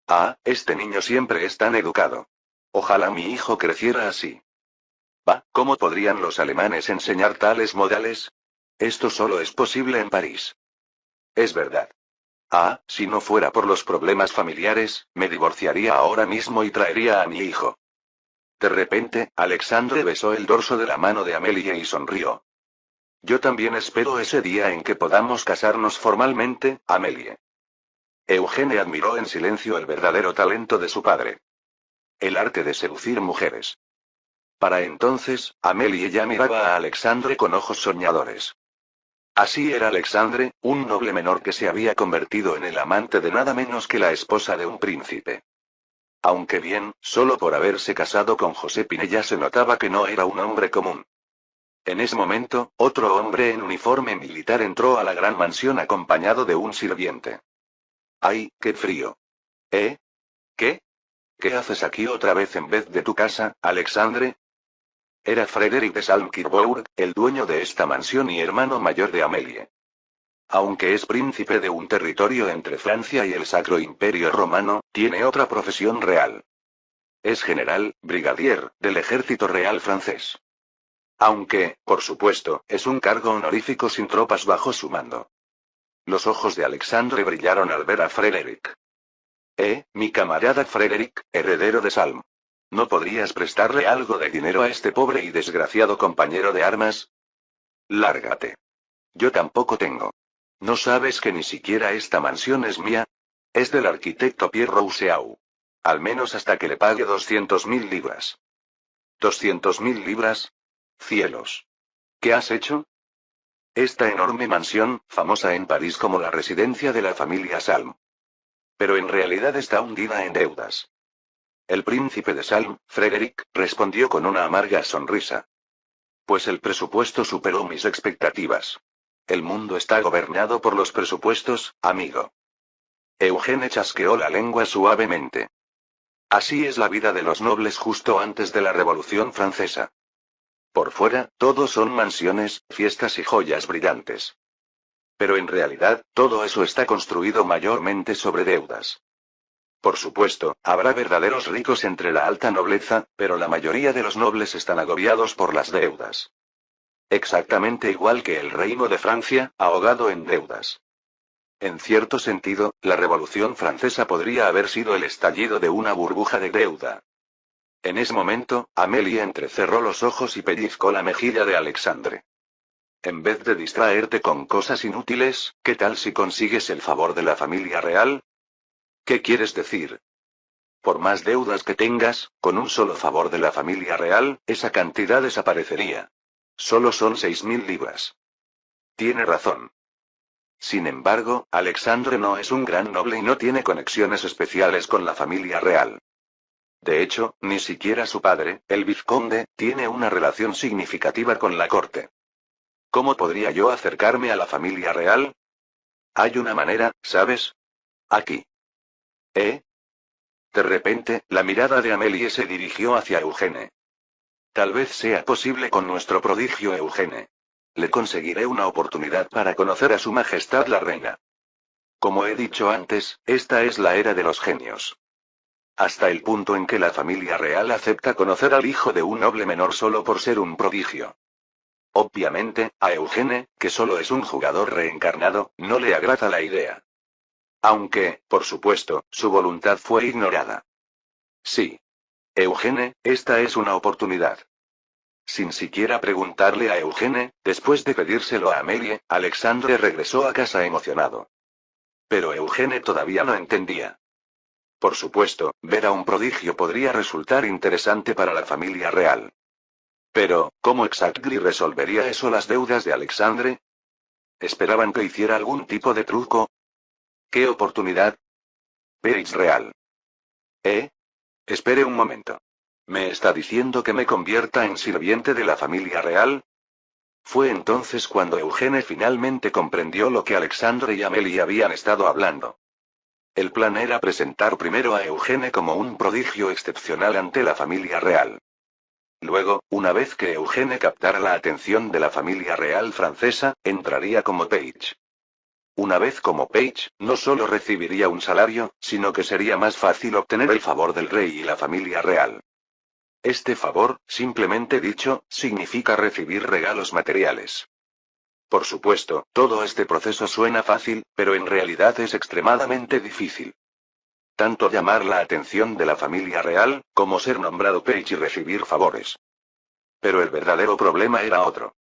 Ah, este niño siempre es tan educado. Ojalá mi hijo creciera así. Bah, ¿cómo podrían los alemanes enseñar tales modales? Esto solo es posible en París. Es verdad. Ah, si no fuera por los problemas familiares, me divorciaría ahora mismo y traería a mi hijo. De repente, Alexandre besó el dorso de la mano de Amélie y sonrió. Yo también espero ese día en que podamos casarnos formalmente, Amélie. Eugene admiró en silencio el verdadero talento de su padre. El arte de seducir mujeres. Para entonces, Amélie ya miraba a Alexandre con ojos soñadores. Así era Alexandre, un noble menor que se había convertido en el amante de nada menos que la esposa de un príncipe. Aunque bien, solo por haberse casado con Josépine ya se notaba que no era un hombre común. En ese momento, otro hombre en uniforme militar entró a la gran mansión acompañado de un sirviente. ¡Ay, qué frío! ¿Eh? ¿Qué? ¿Qué haces aquí otra vez en vez de tu casa, Alexandre? Era Frédéric de Salm-Kirbourg, el dueño de esta mansión y hermano mayor de Amélie. Aunque es príncipe de un territorio entre Francia y el Sacro Imperio Romano, tiene otra profesión real. Es general, brigadier, del ejército real francés. Aunque, por supuesto, es un cargo honorífico sin tropas bajo su mando. Los ojos de Alexandre brillaron al ver a Frédéric. Mi camarada Frédéric, heredero de Salm. ¿No podrías prestarle algo de dinero a este pobre y desgraciado compañero de armas? Lárgate. Yo tampoco tengo. ¿No sabes que ni siquiera esta mansión es mía? Es del arquitecto Pierre Rousseau. Al menos hasta que le pague 200.000 libras. ¿200.000 libras? Cielos. ¿Qué has hecho? Esta enorme mansión, famosa en París como la residencia de la familia Salm. Pero en realidad está hundida en deudas. El príncipe de Salm, Frédéric, respondió con una amarga sonrisa. Pues el presupuesto superó mis expectativas. El mundo está gobernado por los presupuestos, amigo. Eugene chasqueó la lengua suavemente. Así es la vida de los nobles justo antes de la Revolución Francesa. Por fuera, todo son mansiones, fiestas y joyas brillantes. Pero en realidad, todo eso está construido mayormente sobre deudas. Por supuesto, habrá verdaderos ricos entre la alta nobleza, pero la mayoría de los nobles están agobiados por las deudas. Exactamente igual que el reino de Francia, ahogado en deudas. En cierto sentido, la Revolución Francesa podría haber sido el estallido de una burbuja de deuda. En ese momento, Amélie entrecerró los ojos y pellizcó la mejilla de Alexandre. En vez de distraerte con cosas inútiles, ¿qué tal si consigues el favor de la familia real? ¿Qué quieres decir? Por más deudas que tengas, con un solo favor de la familia real, esa cantidad desaparecería. Solo son 6.000 libras. Tiene razón. Sin embargo, Alexandre no es un gran noble y no tiene conexiones especiales con la familia real. De hecho, ni siquiera su padre, el vizconde, tiene una relación significativa con la corte. ¿Cómo podría yo acercarme a la familia real? Hay una manera, ¿sabes? Aquí. ¿Eh? De repente, la mirada de Amélie se dirigió hacia Eugene. Tal vez sea posible con nuestro prodigio Eugene. Le conseguiré una oportunidad para conocer a su majestad la reina. Como he dicho antes, esta es la era de los genios. Hasta el punto en que la familia real acepta conocer al hijo de un noble menor solo por ser un prodigio. Obviamente, a Eugene, que solo es un jugador reencarnado, no le agrada la idea. Aunque, por supuesto, su voluntad fue ignorada. Sí. Eugene, esta es una oportunidad. Sin siquiera preguntarle a Eugene, después de pedírselo a Amélie, Alexandre regresó a casa emocionado. Pero Eugene todavía no entendía. Por supuesto, ver a un prodigio podría resultar interesante para la familia real. Pero, ¿cómo exactly resolvería eso las deudas de Alexandre? ¿Esperaban que hiciera algún tipo de truco? ¿Qué oportunidad? Paige real. ¿Eh? Espere un momento. ¿Me está diciendo que me convierta en sirviente de la familia real? Fue entonces cuando Eugene finalmente comprendió lo que Alexandre y Amélie habían estado hablando. El plan era presentar primero a Eugene como un prodigio excepcional ante la familia real. Luego, una vez que Eugene captara la atención de la familia real francesa, entraría como Paige. Una vez como Paige, no solo recibiría un salario, sino que sería más fácil obtener el favor del rey y la familia real. Este favor, simplemente dicho, significa recibir regalos materiales. Por supuesto, todo este proceso suena fácil, pero en realidad es extremadamente difícil. Tanto llamar la atención de la familia real, como ser nombrado Paige y recibir favores. Pero el verdadero problema era otro.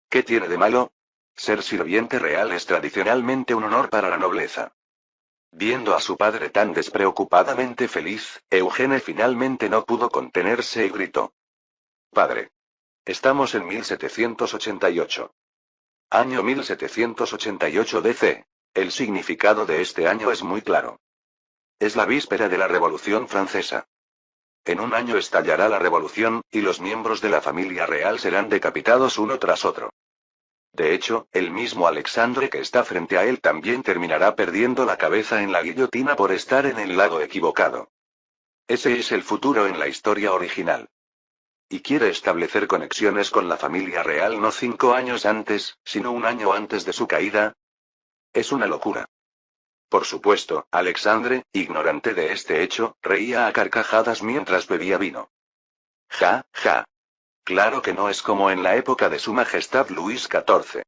¿Qué tiene de malo? Ser sirviente real es tradicionalmente un honor para la nobleza. Viendo a su padre tan despreocupadamente feliz, Eugene finalmente no pudo contenerse y gritó. Padre. Estamos en 1788. Año 1788 DC. El significado de este año es muy claro. Es la víspera de la Revolución Francesa. En un año estallará la revolución, y los miembros de la familia real serán decapitados uno tras otro. De hecho, el mismo Alexandre que está frente a él también terminará perdiendo la cabeza en la guillotina por estar en el lado equivocado. Ese es el futuro en la historia original. Y quiere establecer conexiones con la familia real no 5 años antes, sino un año antes de su caída. Es una locura. Por supuesto, Alexandre, ignorante de este hecho, reía a carcajadas mientras bebía vino. Ja, ja. Claro que no es como en la época de Su Majestad Luis XIV.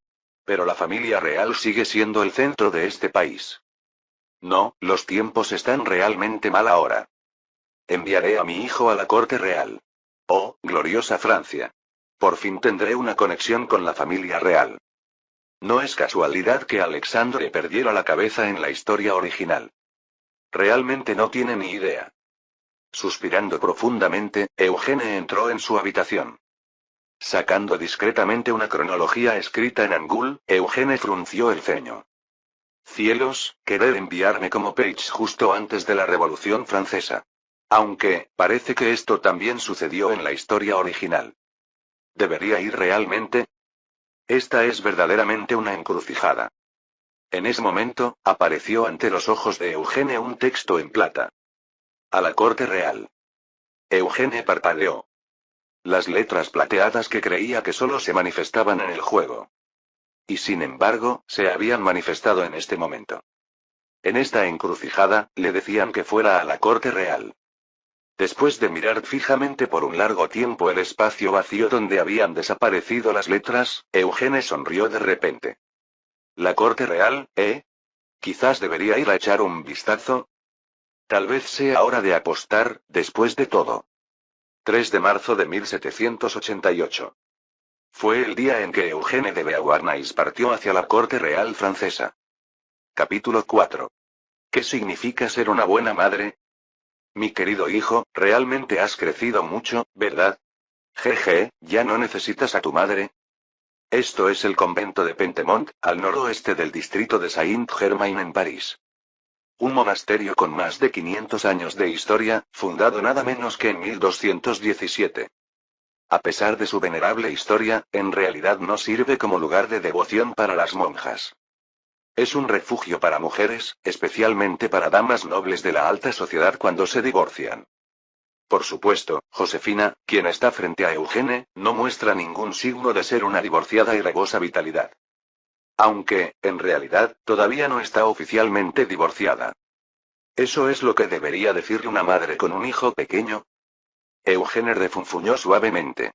Pero la familia real sigue siendo el centro de este país. No, los tiempos están realmente mal ahora. Enviaré a mi hijo a la corte real. Oh, gloriosa Francia. Por fin tendré una conexión con la familia real. No es casualidad que Alexandre perdiera la cabeza en la historia original. Realmente no tiene ni idea. Suspirando profundamente, Eugene entró en su habitación. Sacando discretamente una cronología escrita en Angul, Eugene frunció el ceño. Cielos, querer enviarme como Paige justo antes de la Revolución Francesa. Aunque, parece que esto también sucedió en la historia original. ¿Debería ir realmente? Esta es verdaderamente una encrucijada. En ese momento, apareció ante los ojos de Eugene un texto en plata. A la corte real. Eugene parpadeó. Las letras plateadas que creía que solo se manifestaban en el juego. Y sin embargo, se habían manifestado en este momento. En esta encrucijada, le decían que fuera a la corte real. Después de mirar fijamente por un largo tiempo el espacio vacío donde habían desaparecido las letras, Eugene sonrió de repente. ¿La corte real, eh? Quizás debería ir a echar un vistazo. Tal vez sea hora de apostar, después de todo. 3 de marzo de 1788. Fue el día en que Eugene de Beauharnais partió hacia la corte real francesa. Capítulo 4. ¿Qué significa ser una buena madre? Mi querido hijo, realmente has crecido mucho, ¿verdad? Jeje, ¿ya no necesitas a tu madre? Esto es el convento de Pentemont, al noroeste del distrito de Saint-Germain en París. Un monasterio con más de 500 años de historia, fundado nada menos que en 1217. A pesar de su venerable historia, en realidad no sirve como lugar de devoción para las monjas. Es un refugio para mujeres, especialmente para damas nobles de la alta sociedad cuando se divorcian. Por supuesto, Josefina, quien está frente a Eugene, no muestra ningún signo de ser una divorciada y rebosa vitalidad. Aunque, en realidad, todavía no está oficialmente divorciada. ¿Eso es lo que debería decirle una madre con un hijo pequeño? Eugene refunfuñó suavemente.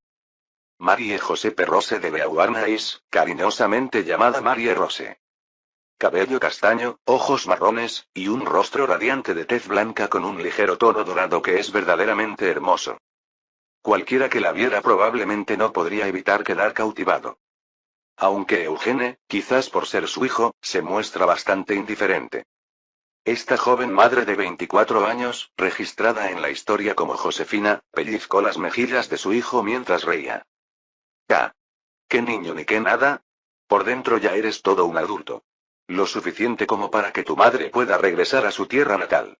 Marie José Rose de Beauharnais, cariñosamente llamada Marie Rose. Cabello castaño, ojos marrones, y un rostro radiante de tez blanca con un ligero tono dorado que es verdaderamente hermoso. Cualquiera que la viera probablemente no podría evitar quedar cautivado. Aunque Eugene, quizás por ser su hijo, se muestra bastante indiferente. Esta joven madre de 24 años, registrada en la historia como Josefina, pellizcó las mejillas de su hijo mientras reía. ¡Ah! ¡Qué niño ni qué nada! Por dentro ya eres todo un adulto. Lo suficiente como para que tu madre pueda regresar a su tierra natal.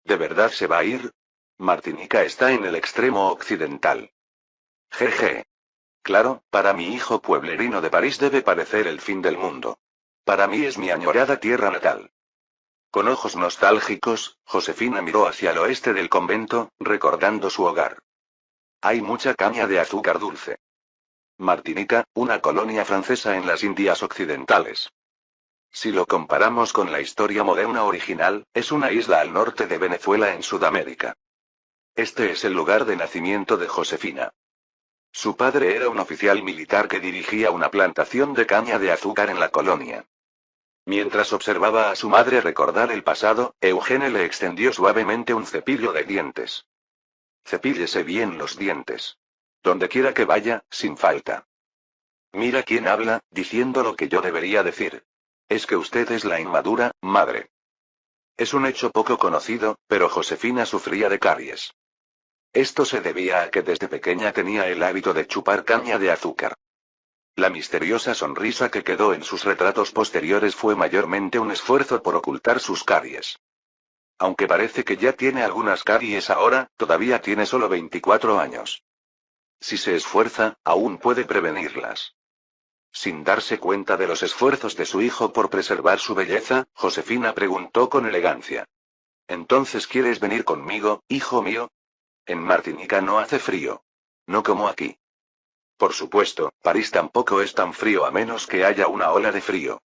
¿De verdad se va a ir? Martinica está en el extremo occidental. Jeje. Claro, para mi hijo pueblerino de París debe parecer el fin del mundo. Para mí es mi añorada tierra natal. Con ojos nostálgicos, Josefina miró hacia el oeste del convento, recordando su hogar. Hay mucha caña de azúcar dulce. Martinica, una colonia francesa en las Indias Occidentales. Si lo comparamos con la historia moderna original, es una isla al norte de Venezuela en Sudamérica. Este es el lugar de nacimiento de Josefina. Su padre era un oficial militar que dirigía una plantación de caña de azúcar en la colonia. Mientras observaba a su madre recordar el pasado, Eugene le extendió suavemente un cepillo de dientes. Cepíllese bien los dientes. Donde quiera que vaya, sin falta. Mira quién habla, diciendo lo que yo debería decir. Es que usted es la inmadura, madre. Es un hecho poco conocido, pero Josefina sufría de caries. Esto se debía a que desde pequeña tenía el hábito de chupar caña de azúcar. La misteriosa sonrisa que quedó en sus retratos posteriores fue mayormente un esfuerzo por ocultar sus caries. Aunque parece que ya tiene algunas caries ahora, todavía tiene solo 24 años. Si se esfuerza, aún puede prevenirlas. Sin darse cuenta de los esfuerzos de su hijo por preservar su belleza, Josefina preguntó con elegancia. ¿Entonces quieres venir conmigo, hijo mío? En Martinica no hace frío. No como aquí. Por supuesto, París tampoco es tan frío a menos que haya una ola de frío.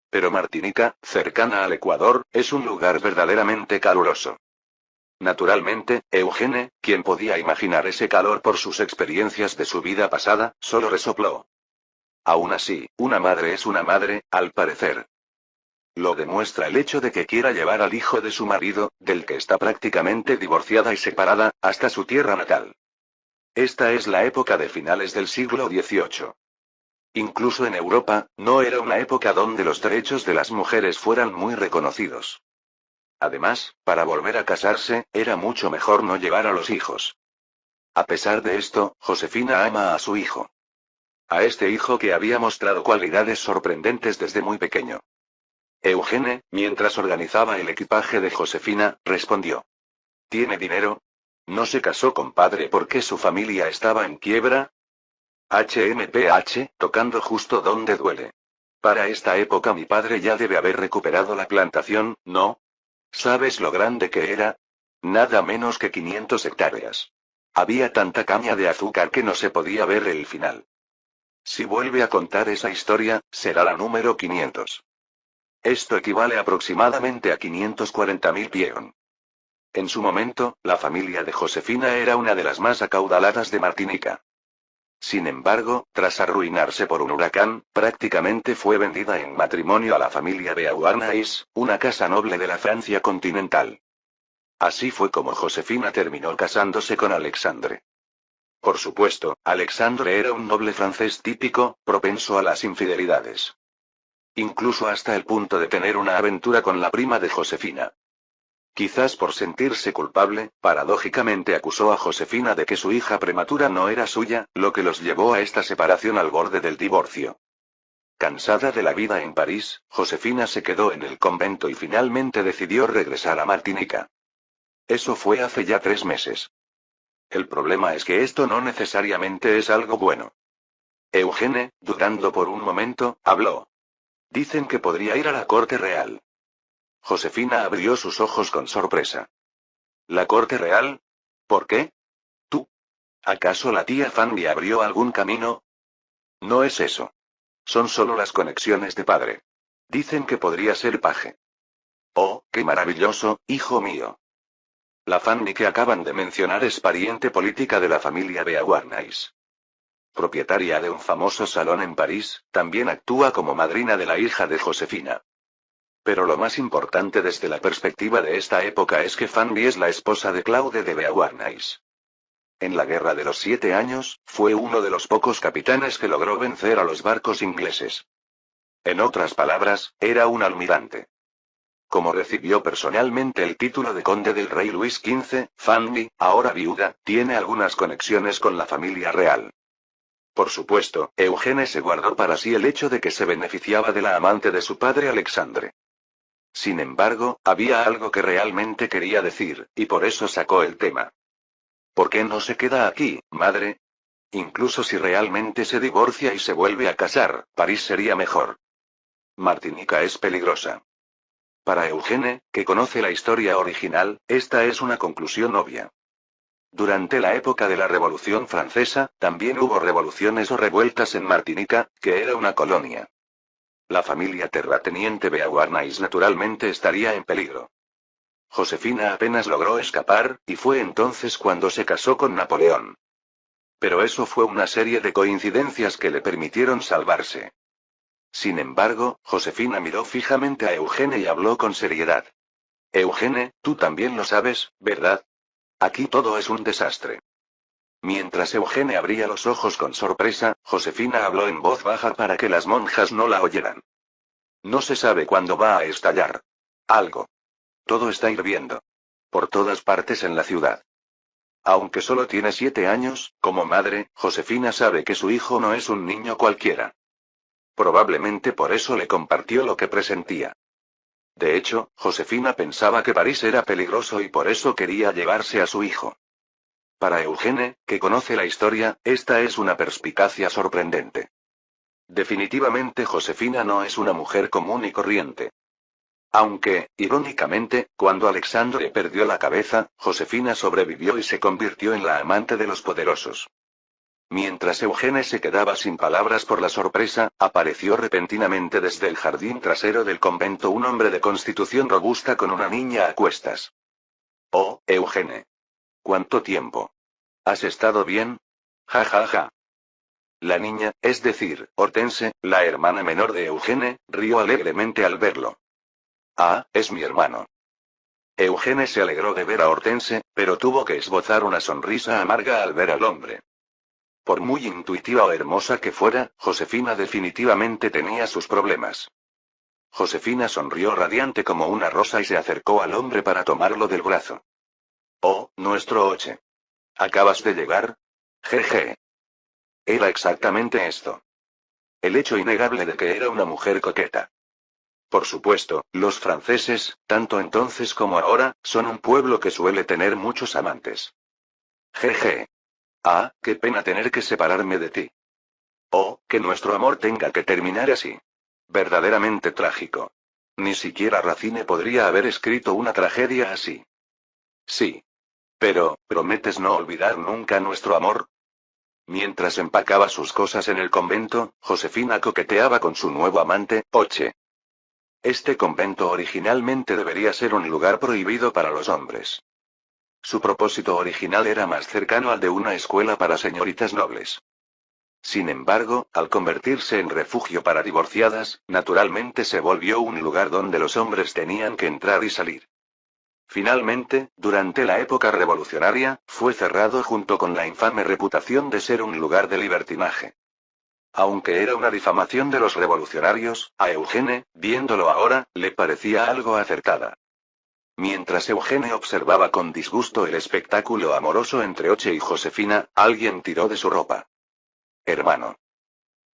Pero Martinica, cercana al Ecuador, es un lugar verdaderamente caluroso. Naturalmente, Eugene, quien podía imaginar ese calor por sus experiencias de su vida pasada, solo resopló. Aún así, una madre es una madre, al parecer. Lo demuestra el hecho de que quiera llevar al hijo de su marido, del que está prácticamente divorciada y separada, hasta su tierra natal. Esta es la época de finales del siglo XVIII. Incluso en Europa, no era una época donde los derechos de las mujeres fueran muy reconocidos. Además, para volver a casarse, era mucho mejor no llevar a los hijos. A pesar de esto, Josefina ama a su hijo. A este hijo que había mostrado cualidades sorprendentes desde muy pequeño. Eugene, mientras organizaba el equipaje de Josefina, respondió. ¿Tiene dinero? ¿No se casó con padre porque su familia estaba en quiebra? HMPH, tocando justo donde duele. Para esta época mi padre ya debe haber recuperado la plantación, ¿no? ¿Sabes lo grande que era? Nada menos que 500 hectáreas. Había tanta caña de azúcar que no se podía ver el final. Si vuelve a contar esa historia, será la número 500. Esto equivale aproximadamente a 540.000 peón. En su momento, la familia de Josefina era una de las más acaudaladas de Martinica. Sin embargo, tras arruinarse por un huracán, prácticamente fue vendida en matrimonio a la familia Beauharnais, una casa noble de la Francia continental. Así fue como Josefina terminó casándose con Alexandre. Por supuesto, Alexandre era un noble francés típico, propenso a las infidelidades. Incluso hasta el punto de tener una aventura con la prima de Josefina. Quizás por sentirse culpable, paradójicamente acusó a Josefina de que su hija prematura no era suya, lo que los llevó a esta separación al borde del divorcio. Cansada de la vida en París, Josefina se quedó en el convento y finalmente decidió regresar a Martinica. Eso fue hace ya 3 meses. El problema es que esto no necesariamente es algo bueno. Eugene, dudando por un momento, habló. Dicen que podría ir a la corte real. Josefina abrió sus ojos con sorpresa. ¿La corte real? ¿Por qué? ¿Tú? ¿Acaso la tía Fanny abrió algún camino? No es eso. Son solo las conexiones de padre. Dicen que podría ser paje. Oh, qué maravilloso, hijo mío. La Fanny que acaban de mencionar es pariente política de la familia Beauharnais. propietaria de un famoso salón en París, también actúa como madrina de la hija de Josefina. Pero lo más importante desde la perspectiva de esta época es que Fanny es la esposa de Claude de Beauharnais. En la Guerra de los 7 Años, fue uno de los pocos capitanes que logró vencer a los barcos ingleses. En otras palabras, era un almirante. Como recibió personalmente el título de conde del rey Luis XV, Fanny, ahora viuda, tiene algunas conexiones con la familia real. Por supuesto, Eugene se guardó para sí el hecho de que se beneficiaba de la amante de su padre Alexandre. Sin embargo, había algo que realmente quería decir, y por eso sacó el tema. ¿Por qué no se queda aquí, madre? Incluso si realmente se divorcia y se vuelve a casar, París sería mejor. Martinica es peligrosa. Para Eugene, que conoce la historia original, esta es una conclusión obvia. Durante la época de la Revolución Francesa, también hubo revoluciones o revueltas en Martinica, que era una colonia. La familia terrateniente Beauharnais naturalmente estaría en peligro. Josefina apenas logró escapar, y fue entonces cuando se casó con Napoleón. Pero eso fue una serie de coincidencias que le permitieron salvarse. Sin embargo, Josefina miró fijamente a Eugene y habló con seriedad. Eugene, tú también lo sabes, ¿verdad? Aquí todo es un desastre. Mientras Eugene abría los ojos con sorpresa, Josefina habló en voz baja para que las monjas no la oyeran. No se sabe cuándo va a estallar. Algo. Todo está hirviendo. Por todas partes en la ciudad. Aunque solo tiene 7 años, como madre, Josefina sabe que su hijo no es un niño cualquiera. Probablemente por eso le compartió lo que presentía. De hecho, Josefina pensaba que París era peligroso y por eso quería llevarse a su hijo. Para Eugene, que conoce la historia, esta es una perspicacia sorprendente. Definitivamente Josefina no es una mujer común y corriente. Aunque, irónicamente, cuando Alexandre perdió la cabeza, Josefina sobrevivió y se convirtió en la amante de los poderosos. Mientras Eugene se quedaba sin palabras por la sorpresa, apareció repentinamente desde el jardín trasero del convento un hombre de constitución robusta con una niña a cuestas. Oh, Eugene. ¿Cuánto tiempo? ¿Has estado bien? Ja ja ja. La niña, es decir, Hortense, la hermana menor de Eugene, rió alegremente al verlo. Ah, es mi hermano. Eugene se alegró de ver a Hortense, pero tuvo que esbozar una sonrisa amarga al ver al hombre. Por muy intuitiva o hermosa que fuera, Josefina definitivamente tenía sus problemas. Josefina sonrió radiante como una rosa y se acercó al hombre para tomarlo del brazo. Oh, nuestro Oche. ¿Acabas de llegar? Jeje. Era exactamente esto. El hecho innegable de que era una mujer coqueta. Por supuesto, los franceses, tanto entonces como ahora, son un pueblo que suele tener muchos amantes. Jeje. Ah, qué pena tener que separarme de ti. Oh, que nuestro amor tenga que terminar así. Verdaderamente trágico. Ni siquiera Racine podría haber escrito una tragedia así. Sí. Pero, ¿prometes no olvidar nunca nuestro amor? Mientras empacaba sus cosas en el convento, Josefina coqueteaba con su nuevo amante, Oche. Este convento originalmente debería ser un lugar prohibido para los hombres. Su propósito original era más cercano al de una escuela para señoritas nobles. Sin embargo, al convertirse en refugio para divorciadas, naturalmente se volvió un lugar donde los hombres tenían que entrar y salir. Finalmente, durante la época revolucionaria, fue cerrado junto con la infame reputación de ser un lugar de libertinaje. Aunque era una difamación de los revolucionarios, a Eugene, viéndolo ahora, le parecía algo acertada. Mientras Eugene observaba con disgusto el espectáculo amoroso entre Oche y Josefina, alguien tiró de su ropa. Hermano.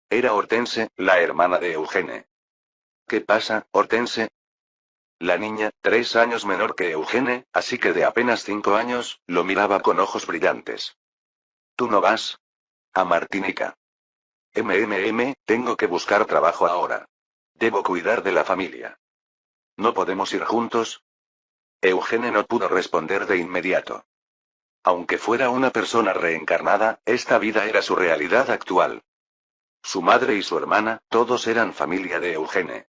Era Hortense, la hermana de Eugene. ¿Qué pasa, Hortense? La niña, 3 años menor que Eugene, así que de apenas 5 años, lo miraba con ojos brillantes. ¿Tú no vas? A Martinica. Tengo que buscar trabajo ahora. Debo cuidar de la familia. ¿No podemos ir juntos? Eugene no pudo responder de inmediato. Aunque fuera una persona reencarnada, esta vida era su realidad actual. Su madre y su hermana, todos eran familia de Eugene.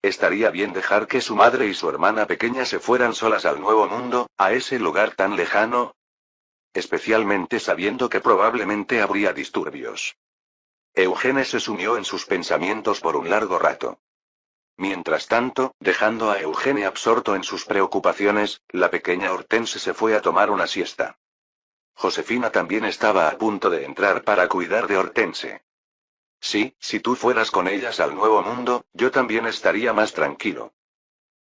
¿Estaría bien dejar que su madre y su hermana pequeña se fueran solas al nuevo mundo, a ese lugar tan lejano? especialmente sabiendo que probablemente habría disturbios. Eugene se sumió en sus pensamientos por un largo rato. Mientras tanto, dejando a Eugene absorto en sus preocupaciones, la pequeña Hortense se fue a tomar una siesta. Josefina también estaba a punto de entrar para cuidar de Hortense. Sí, si tú fueras con ellas al Nuevo Mundo, yo también estaría más tranquilo.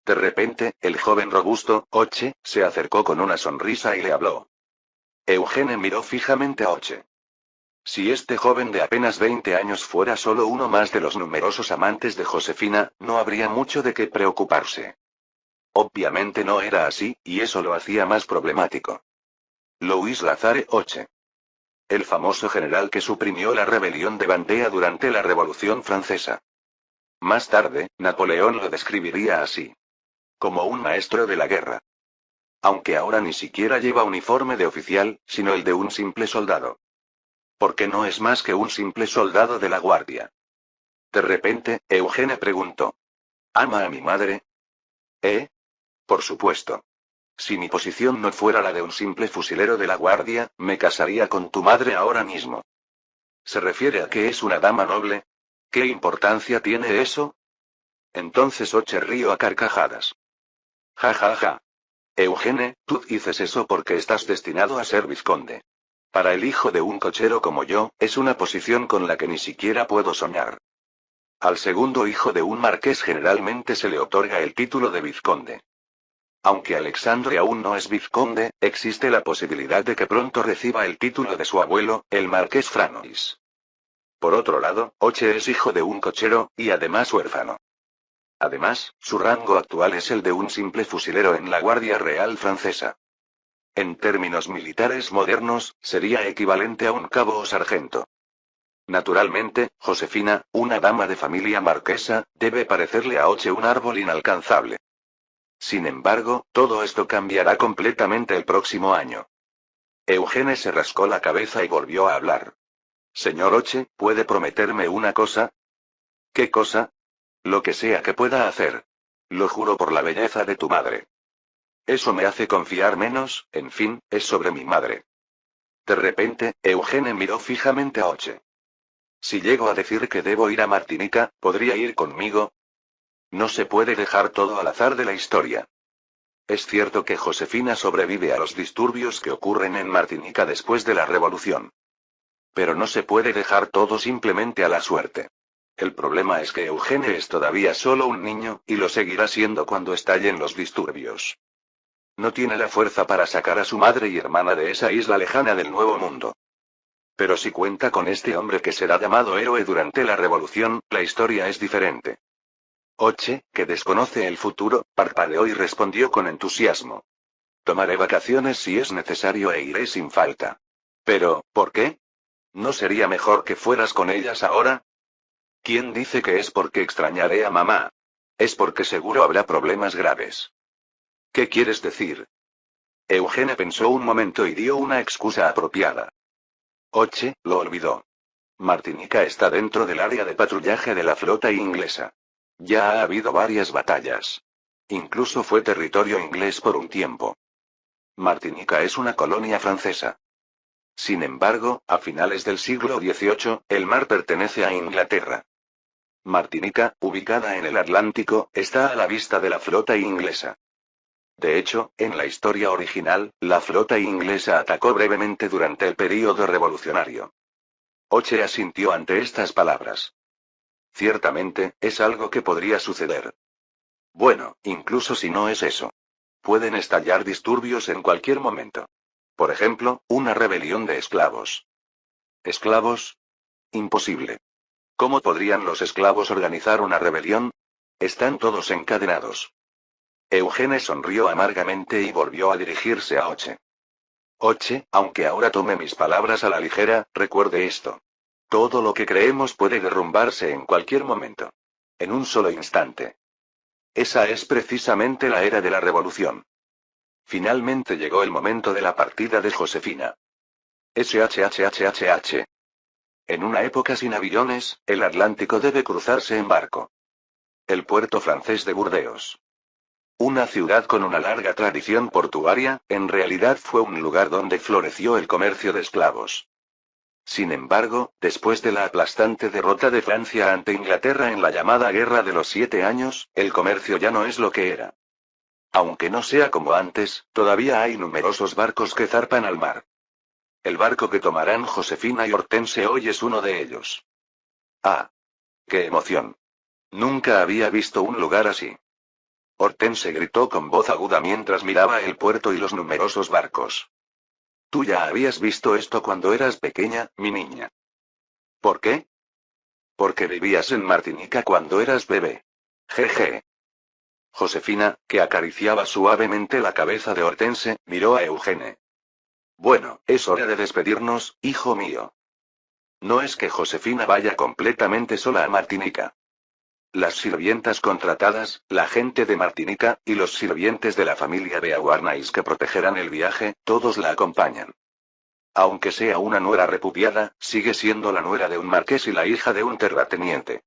De repente, el joven robusto, Oche, se acercó con una sonrisa y le habló. Eugene miró fijamente a Oche. Si este joven de apenas 20 años fuera solo uno más de los numerosos amantes de Josefina, no habría mucho de qué preocuparse. Obviamente no era así, y eso lo hacía más problemático. Louis Lazare Oche. El famoso general que suprimió la rebelión de Vandea durante la Revolución Francesa. Más tarde, Napoleón lo describiría así. Como un maestro de la guerra. Aunque ahora ni siquiera lleva uniforme de oficial, sino el de un simple soldado. Porque no es más que un simple soldado de la guardia. De repente, Eugene preguntó. ¿Ama a mi madre? ¿Eh? Por supuesto. Si mi posición no fuera la de un simple fusilero de la guardia, me casaría con tu madre ahora mismo. ¿Se refiere a que es una dama noble? ¿Qué importancia tiene eso? Entonces Oche rió a carcajadas. Ja ja ja. Eugene, tú dices eso porque estás destinado a ser vizconde. Para el hijo de un cochero como yo, es una posición con la que ni siquiera puedo soñar. Al segundo hijo de un marqués generalmente se le otorga el título de vizconde. Aunque Alexandre aún no es vizconde, existe la posibilidad de que pronto reciba el título de su abuelo, el marqués Franois. Por otro lado, Oche es hijo de un cochero, y además huérfano. Además, su rango actual es el de un simple fusilero en la Guardia Real Francesa. En términos militares modernos, sería equivalente a un cabo o sargento. Naturalmente, Josefina, una dama de familia marquesa, debe parecerle a Oche un árbol inalcanzable. Sin embargo, todo esto cambiará completamente el próximo año. Eugene se rascó la cabeza y volvió a hablar. Señor Oche, ¿puede prometerme una cosa? ¿Qué cosa? Lo que sea que pueda hacer. Lo juro por la belleza de tu madre. Eso me hace confiar menos, en fin, es sobre mi madre. De repente, Eugene miró fijamente a Oche. Si llego a decir que debo ir a Martinica, ¿podría ir conmigo? No se puede dejar todo al azar de la historia. Es cierto que Josefina sobrevive a los disturbios que ocurren en Martinica después de la revolución. Pero no se puede dejar todo simplemente a la suerte. El problema es que Eugene es todavía solo un niño, y lo seguirá siendo cuando estallen los disturbios. No tiene la fuerza para sacar a su madre y hermana de esa isla lejana del Nuevo Mundo. Pero si cuenta con este hombre que será llamado héroe durante la revolución, la historia es diferente. Oche, que desconoce el futuro, parpadeó y respondió con entusiasmo. Tomaré vacaciones si es necesario e iré sin falta. Pero, ¿por qué? ¿No sería mejor que fueras con ellas ahora? ¿Quién dice que es porque extrañaré a mamá? Es porque seguro habrá problemas graves. ¿Qué quieres decir? Eugene pensó un momento y dio una excusa apropiada. Oche, lo olvidó. Martinica está dentro del área de patrullaje de la flota inglesa. Ya ha habido varias batallas. Incluso fue territorio inglés por un tiempo. Martinica es una colonia francesa. Sin embargo, a finales del siglo XVIII, el mar pertenece a Inglaterra. Martinica, ubicada en el Atlántico, está a la vista de la flota inglesa. De hecho, en la historia original, la flota inglesa atacó brevemente durante el período revolucionario. Oche asintió ante estas palabras. Ciertamente, es algo que podría suceder. Bueno, incluso si no es eso. Pueden estallar disturbios en cualquier momento. Por ejemplo, una rebelión de esclavos. ¿Esclavos? Imposible. ¿Cómo podrían los esclavos organizar una rebelión? Están todos encadenados. Eugene sonrió amargamente y volvió a dirigirse a Oche. Oche, aunque ahora tome mis palabras a la ligera, recuerde esto. Todo lo que creemos puede derrumbarse en cualquier momento. En un solo instante. Esa es precisamente la era de la revolución. Finalmente llegó el momento de la partida de Josefina. SHHHH. En una época sin aviones, el Atlántico debe cruzarse en barco. El puerto francés de Burdeos. Una ciudad con una larga tradición portuaria, en realidad fue un lugar donde floreció el comercio de esclavos. Sin embargo, después de la aplastante derrota de Francia ante Inglaterra en la llamada Guerra de los 7 Años, el comercio ya no es lo que era. Aunque no sea como antes, todavía hay numerosos barcos que zarpan al mar. El barco que tomarán Josefina y Hortense hoy es uno de ellos. ¡Ah! ¡Qué emoción! Nunca había visto un lugar así. Hortense gritó con voz aguda mientras miraba el puerto y los numerosos barcos. Tú ya habías visto esto cuando eras pequeña, mi niña. ¿Por qué? Porque vivías en Martinica cuando eras bebé. Jeje. Josefina, que acariciaba suavemente la cabeza de Hortense, miró a Eugene. Bueno, es hora de despedirnos, hijo mío. No es que Josefina vaya completamente sola a Martinica. Las sirvientas contratadas, la gente de Martinica, y los sirvientes de la familia Beauharnais que protegerán el viaje, todos la acompañan. Aunque sea una nuera repudiada, sigue siendo la nuera de un marqués y la hija de un terrateniente.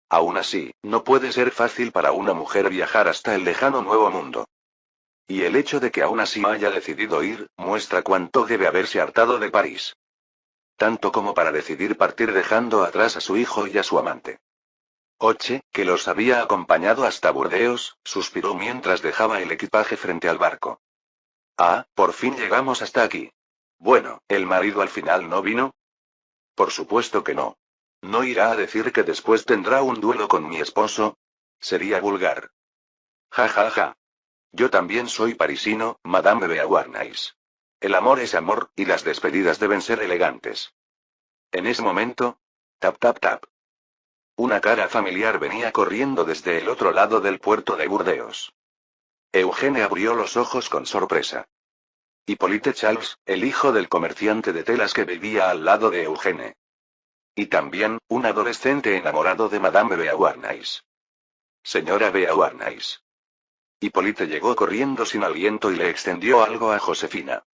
Aún así, no puede ser fácil para una mujer viajar hasta el lejano Nuevo Mundo. Y el hecho de que aún así haya decidido ir, muestra cuánto debe haberse hartado de París. Tanto como para decidir partir dejando atrás a su hijo y a su amante. Oche, que los había acompañado hasta Burdeos, suspiró mientras dejaba el equipaje frente al barco. Ah, por fin llegamos hasta aquí. Bueno, ¿el marido al final no vino? Por supuesto que no. ¿No irá a decir que después tendrá un duelo con mi esposo? Sería vulgar. Ja ja ja. Yo también soy parisino, Madame Beauharnais. El amor es amor, y las despedidas deben ser elegantes. En ese momento, tap tap tap. Una cara familiar venía corriendo desde el otro lado del puerto de Burdeos. Eugene abrió los ojos con sorpresa. Hippolyte Charles, el hijo del comerciante de telas que vivía al lado de Eugene. Y también, un adolescente enamorado de Madame Beauharnais. Señora Beauharnais. Hippolyte llegó corriendo sin aliento y le extendió algo a Josefina.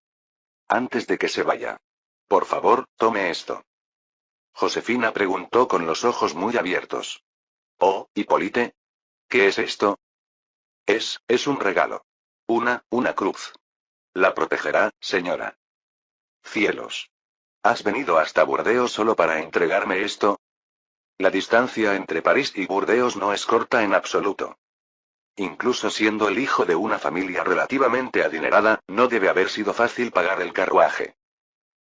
Antes de que se vaya. Por favor, tome esto. Josefina preguntó con los ojos muy abiertos. Oh, Hippolyte. ¿Qué es esto? Es un regalo. Una cruz. La protegerá, señora. Cielos. ¿Has venido hasta Burdeos solo para entregarme esto? La distancia entre París y Burdeos no es corta en absoluto. Incluso siendo el hijo de una familia relativamente adinerada, no debe haber sido fácil pagar el carruaje.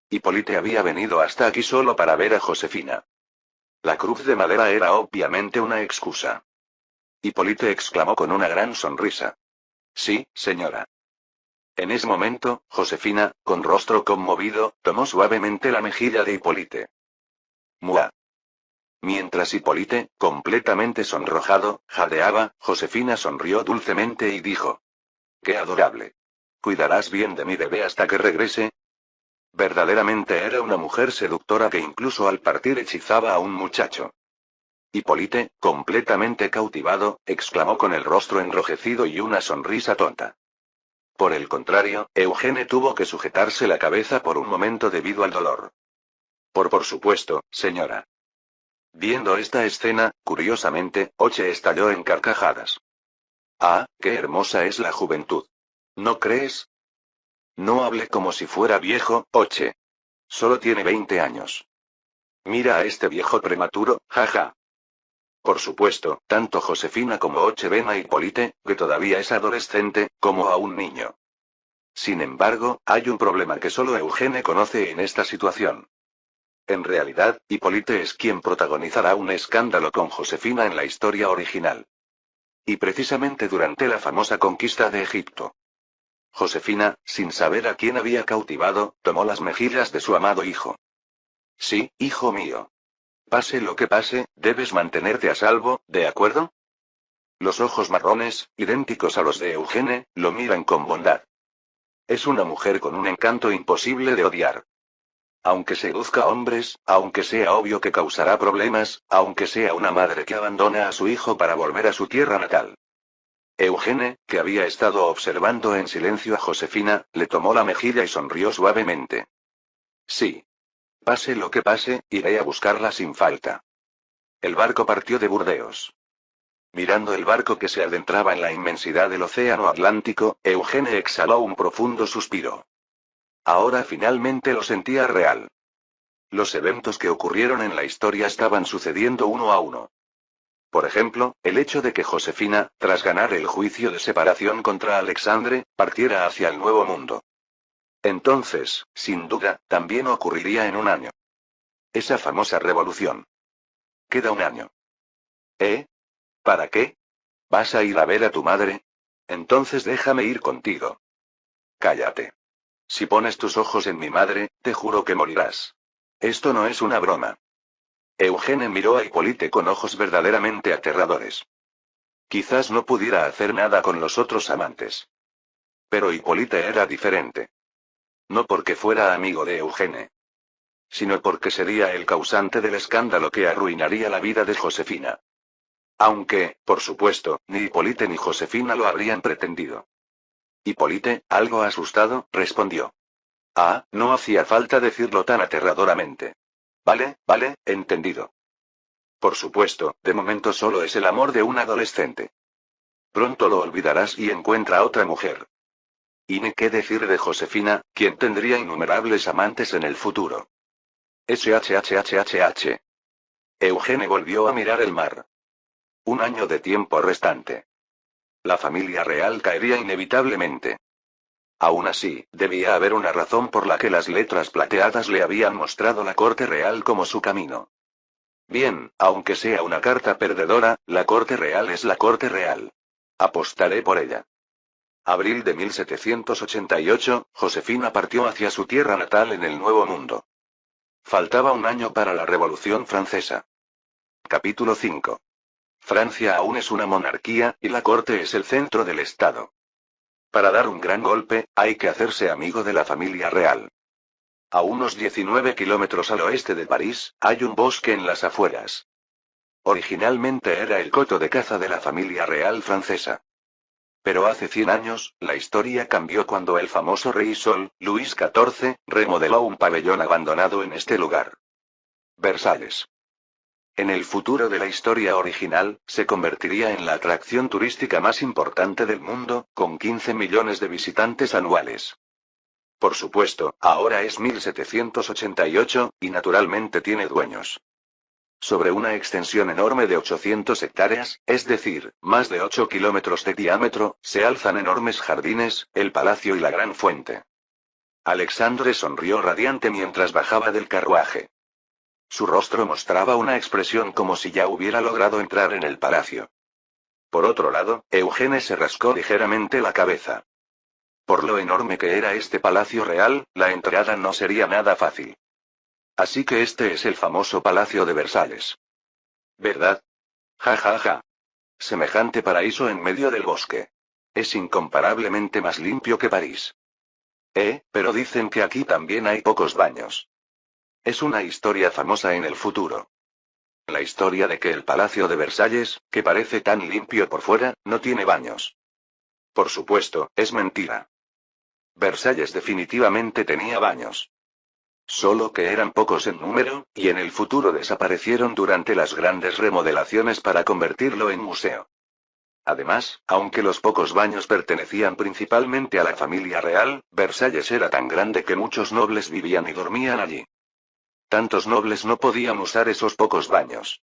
Hippolyte había venido hasta aquí solo para ver a Josefina. La cruz de madera era obviamente una excusa. Hippolyte exclamó con una gran sonrisa. Sí, señora. En ese momento, Josefina, con rostro conmovido, tomó suavemente la mejilla de Hippolyte. ¡Mua! Mientras Hippolyte, completamente sonrojado, jadeaba, Josefina sonrió dulcemente y dijo. ¡Qué adorable! ¿Cuidarás bien de mi bebé hasta que regrese? Verdaderamente era una mujer seductora que incluso al partir hechizaba a un muchacho. Hippolyte, completamente cautivado, exclamó con el rostro enrojecido y una sonrisa tonta. Por el contrario, Eugene tuvo que sujetarse la cabeza por un momento debido al dolor. Por supuesto, señora. Viendo esta escena, curiosamente, Oche estalló en carcajadas. Ah, qué hermosa es la juventud. ¿No crees? No hable como si fuera viejo, Oche. Solo tiene 20 años. Mira a este viejo prematuro, jaja. Por supuesto, tanto Josefina como Oche ven a Hippolyte, que todavía es adolescente, como a un niño. Sin embargo, hay un problema que solo Eugene conoce en esta situación. En realidad, Hippolyte es quien protagonizará un escándalo con Josefina en la historia original. Y precisamente durante la famosa conquista de Egipto. Josefina, sin saber a quién había cautivado, tomó las mejillas de su amado hijo. Sí, hijo mío. Pase lo que pase, debes mantenerte a salvo, ¿de acuerdo? Los ojos marrones, idénticos a los de Eugene, lo miran con bondad. Es una mujer con un encanto imposible de odiar. Aunque seduzca hombres, aunque sea obvio que causará problemas, aunque sea una madre que abandona a su hijo para volver a su tierra natal. Eugene, que había estado observando en silencio a Josefina, le tomó la mejilla y sonrió suavemente. Sí. Pase lo que pase, iré a buscarla sin falta. El barco partió de Burdeos. Mirando el barco que se adentraba en la inmensidad del océano Atlántico, Eugene exhaló un profundo suspiro. Ahora finalmente lo sentía real. Los eventos que ocurrieron en la historia estaban sucediendo uno a uno. Por ejemplo, el hecho de que Josefina, tras ganar el juicio de separación contra Alexandre, partiera hacia el Nuevo Mundo. Entonces, sin duda, también ocurriría en un año. Esa famosa revolución. Queda un año. ¿Eh? ¿Para qué? ¿Vas a ir a ver a tu madre? Entonces déjame ir contigo. Cállate. Si pones tus ojos en mi madre, te juro que morirás. Esto no es una broma. Eugene miró a Hipólite con ojos verdaderamente aterradores. Quizás no pudiera hacer nada con los otros amantes. Pero Hipólite era diferente. No porque fuera amigo de Eugene, sino porque sería el causante del escándalo que arruinaría la vida de Josefina. Aunque, por supuesto, ni Hipólite ni Josefina lo habrían pretendido. Hipólite, algo asustado, respondió. Ah, no hacía falta decirlo tan aterradoramente. Vale, entendido. Por supuesto, de momento solo es el amor de un adolescente. Pronto lo olvidarás y encuentra otra mujer. Y ni qué decir de Josefina, quien tendría innumerables amantes en el futuro. SHHHHH. Eugene volvió a mirar el mar. Un año de tiempo restante. La familia real caería inevitablemente. Aún así, debía haber una razón por la que las letras plateadas le habían mostrado la corte real como su camino. Bien, aunque sea una carta perdedora, la corte real es la corte real. Apostaré por ella. Abril de 1788, Josefina partió hacia su tierra natal en el Nuevo Mundo. Faltaba un año para la Revolución Francesa. Capítulo 5. Francia aún es una monarquía, y la corte es el centro del Estado. Para dar un gran golpe, hay que hacerse amigo de la familia real. A unos 19 kilómetros al oeste de París, hay un bosque en las afueras. Originalmente era el coto de caza de la familia real francesa. Pero hace 100 años, la historia cambió cuando el famoso rey Sol, Luis XIV, remodeló un pabellón abandonado en este lugar. Versalles. En el futuro de la historia original, se convertiría en la atracción turística más importante del mundo, con 15 millones de visitantes anuales. Por supuesto, ahora es 1788, y naturalmente tiene dueños. Sobre una extensión enorme de 800 hectáreas, es decir, más de 8 kilómetros de diámetro, se alzan enormes jardines, el palacio y la gran fuente. Alexandre sonrió radiante mientras bajaba del carruaje. Su rostro mostraba una expresión como si ya hubiera logrado entrar en el palacio. Por otro lado, Eugene se rascó ligeramente la cabeza. Por lo enorme que era este palacio real, la entrada no sería nada fácil. Así que este es el famoso Palacio de Versalles. ¿Verdad? Ja ja ja. Semejante paraíso en medio del bosque. Es incomparablemente más limpio que París. Pero dicen que aquí también hay pocos baños. Es una historia famosa en el futuro. La historia de que el Palacio de Versalles, que parece tan limpio por fuera, no tiene baños. Por supuesto, es mentira. Versalles definitivamente tenía baños. Solo que eran pocos en número, y en el futuro desaparecieron durante las grandes remodelaciones para convertirlo en museo. Además, aunque los pocos baños pertenecían principalmente a la familia real, Versalles era tan grande que muchos nobles vivían y dormían allí. Tantos nobles no podían usar esos pocos baños.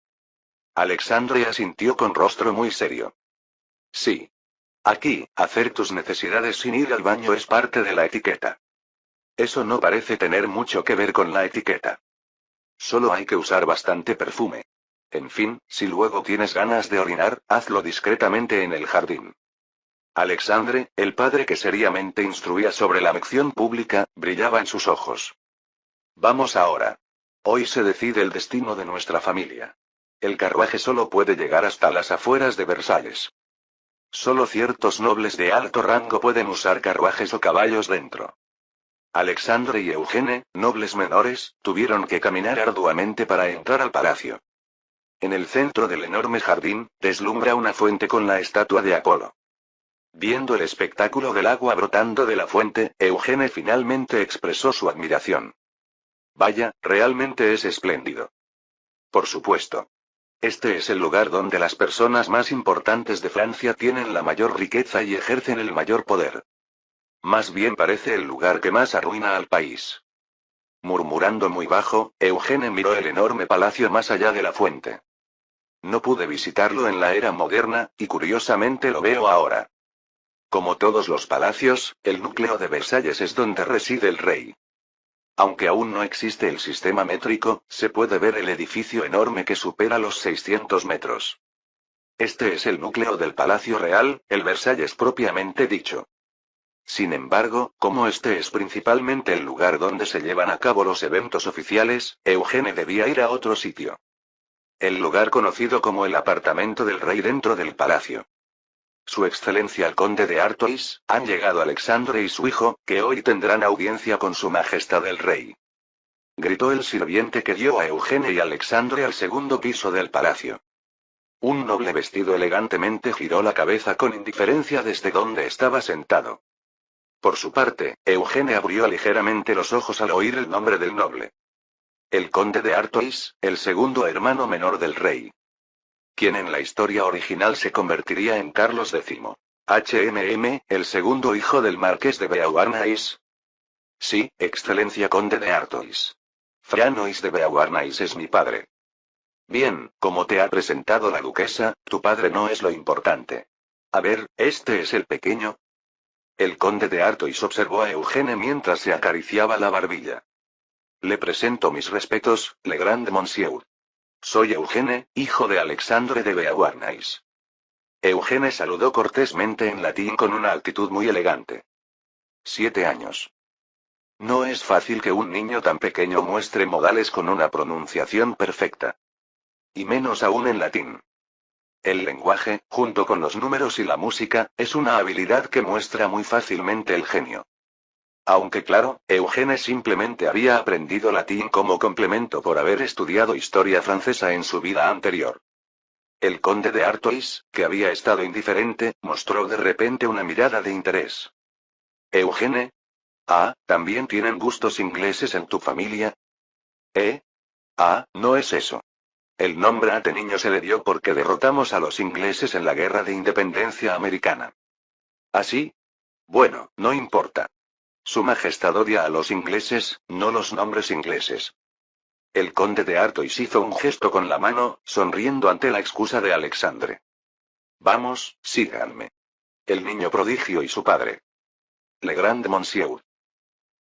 Alexandre asintió con rostro muy serio. Sí. Aquí, hacer tus necesidades sin ir al baño es parte de la etiqueta. Eso no parece tener mucho que ver con la etiqueta. Solo hay que usar bastante perfume. En fin, si luego tienes ganas de orinar, hazlo discretamente en el jardín. Alexandre, el padre que seriamente instruía sobre la acción pública, brillaba en sus ojos. Vamos ahora. Hoy se decide el destino de nuestra familia. El carruaje solo puede llegar hasta las afueras de Versalles. Solo ciertos nobles de alto rango pueden usar carruajes o caballos dentro. Alexandre y Eugene, nobles menores, tuvieron que caminar arduamente para entrar al palacio. En el centro del enorme jardín, deslumbra una fuente con la estatua de Apolo. Viendo el espectáculo del agua brotando de la fuente, Eugene finalmente expresó su admiración. Vaya, realmente es espléndido. Por supuesto. Este es el lugar donde las personas más importantes de Francia tienen la mayor riqueza y ejercen el mayor poder. Más bien parece el lugar que más arruina al país. Murmurando muy bajo, Eugene miró el enorme palacio más allá de la fuente. No pude visitarlo en la era moderna, y curiosamente lo veo ahora. Como todos los palacios, el núcleo de Versalles es donde reside el rey. Aunque aún no existe el sistema métrico, se puede ver el edificio enorme que supera los 600 metros. Este es el núcleo del Palacio Real, el Versalles propiamente dicho. Sin embargo, como este es principalmente el lugar donde se llevan a cabo los eventos oficiales, Eugene debía ir a otro sitio. El lugar conocido como el apartamento del rey dentro del palacio. Su excelencia el conde de Artois, han llegado Alexandre y su hijo, que hoy tendrán audiencia con su majestad el rey. Gritó el sirviente que guió a Eugene y Alexandre al segundo piso del palacio. Un noble vestido elegantemente giró la cabeza con indiferencia desde donde estaba sentado. Por su parte, Eugene abrió ligeramente los ojos al oír el nombre del noble. El conde de Artois, el segundo hermano menor del rey. Quien en la historia original se convertiría en Carlos X. El segundo hijo del marqués de Beauharnais. Sí, excelencia conde de Artois. Franois de Beauharnais es mi padre. Bien, como te ha presentado la duquesa, tu padre no es lo importante. A ver, este es el pequeño. El conde de Artois observó a Eugene mientras se acariciaba la barbilla. Le presento mis respetos, le Grand Monsieur. Soy Eugene, hijo de Alexandre de Beauharnais. Eugene saludó cortésmente en latín con una actitud muy elegante. 7 años. No es fácil que un niño tan pequeño muestre modales con una pronunciación perfecta. Y menos aún en latín. El lenguaje, junto con los números y la música, es una habilidad que muestra muy fácilmente el genio. Aunque claro, Eugene simplemente había aprendido latín como complemento por haber estudiado historia francesa en su vida anterior. El conde de Artois, que había estado indiferente, mostró de repente una mirada de interés. Eugene. Ah, ¿también tienen gustos ingleses en tu familia? ¿Eh? Ah, no es eso. El nombre Ate niño se le dio porque derrotamos a los ingleses en la Guerra de Independencia Americana. ¿Ah, sí? Bueno, no importa. Su Majestad odia a los ingleses, no los nombres ingleses. El conde de Artois hizo un gesto con la mano, sonriendo ante la excusa de Alexandre. Vamos, síganme. El niño prodigio y su padre. Le Grand Monsieur.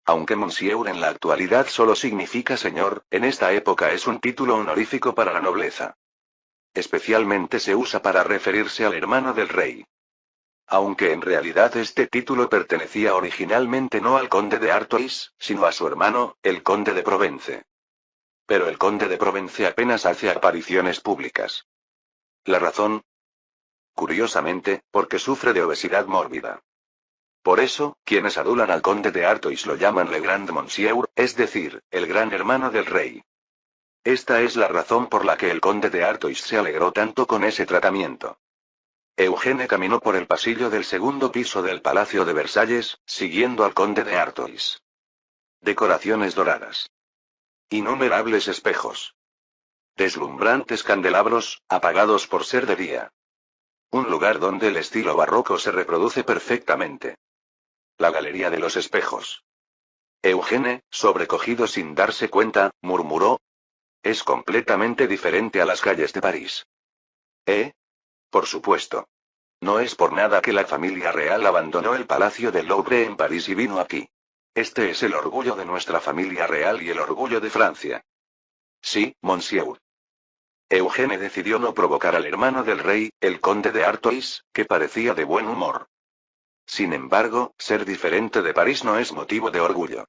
Aunque Monsieur en la actualidad solo significa señor, en esta época es un título honorífico para la nobleza. Especialmente se usa para referirse al hermano del rey. Aunque en realidad este título pertenecía originalmente no al conde de Artois, sino a su hermano, el conde de Provence. Pero el conde de Provence apenas hace apariciones públicas. ¿La razón? Curiosamente, porque sufre de obesidad mórbida. Por eso, quienes adulan al conde de Artois lo llaman Le Grand Monsieur, es decir, el gran hermano del rey. Esta es la razón por la que el conde de Artois se alegró tanto con ese tratamiento. Eugene caminó por el pasillo del segundo piso del Palacio de Versalles, siguiendo al conde de Artois. Decoraciones doradas. Innumerables espejos. Deslumbrantes candelabros, apagados por ser de día. Un lugar donde el estilo barroco se reproduce perfectamente. La galería de los espejos. Eugene, sobrecogido sin darse cuenta, murmuró. Es completamente diferente a las calles de París. ¿Eh? Por supuesto. No es por nada que la familia real abandonó el Palacio del Louvre en París y vino aquí. Este es el orgullo de nuestra familia real y el orgullo de Francia. Sí, monsieur. Eugene decidió no provocar al hermano del rey, el conde de Artois, que parecía de buen humor. Sin embargo, ser diferente de París no es motivo de orgullo.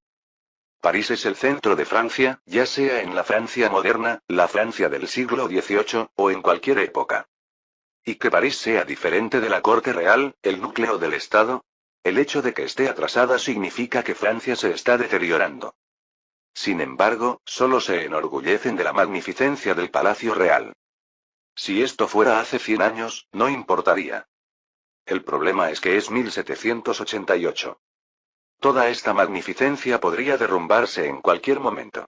París es el centro de Francia, ya sea en la Francia moderna, la Francia del siglo XVIII, o en cualquier época. Y que París sea diferente de la corte real, el núcleo del Estado. El hecho de que esté atrasada significa que Francia se está deteriorando. Sin embargo, solo se enorgullecen de la magnificencia del Palacio Real. Si esto fuera hace 100 años, no importaría. El problema es que es 1788. Toda esta magnificencia podría derrumbarse en cualquier momento.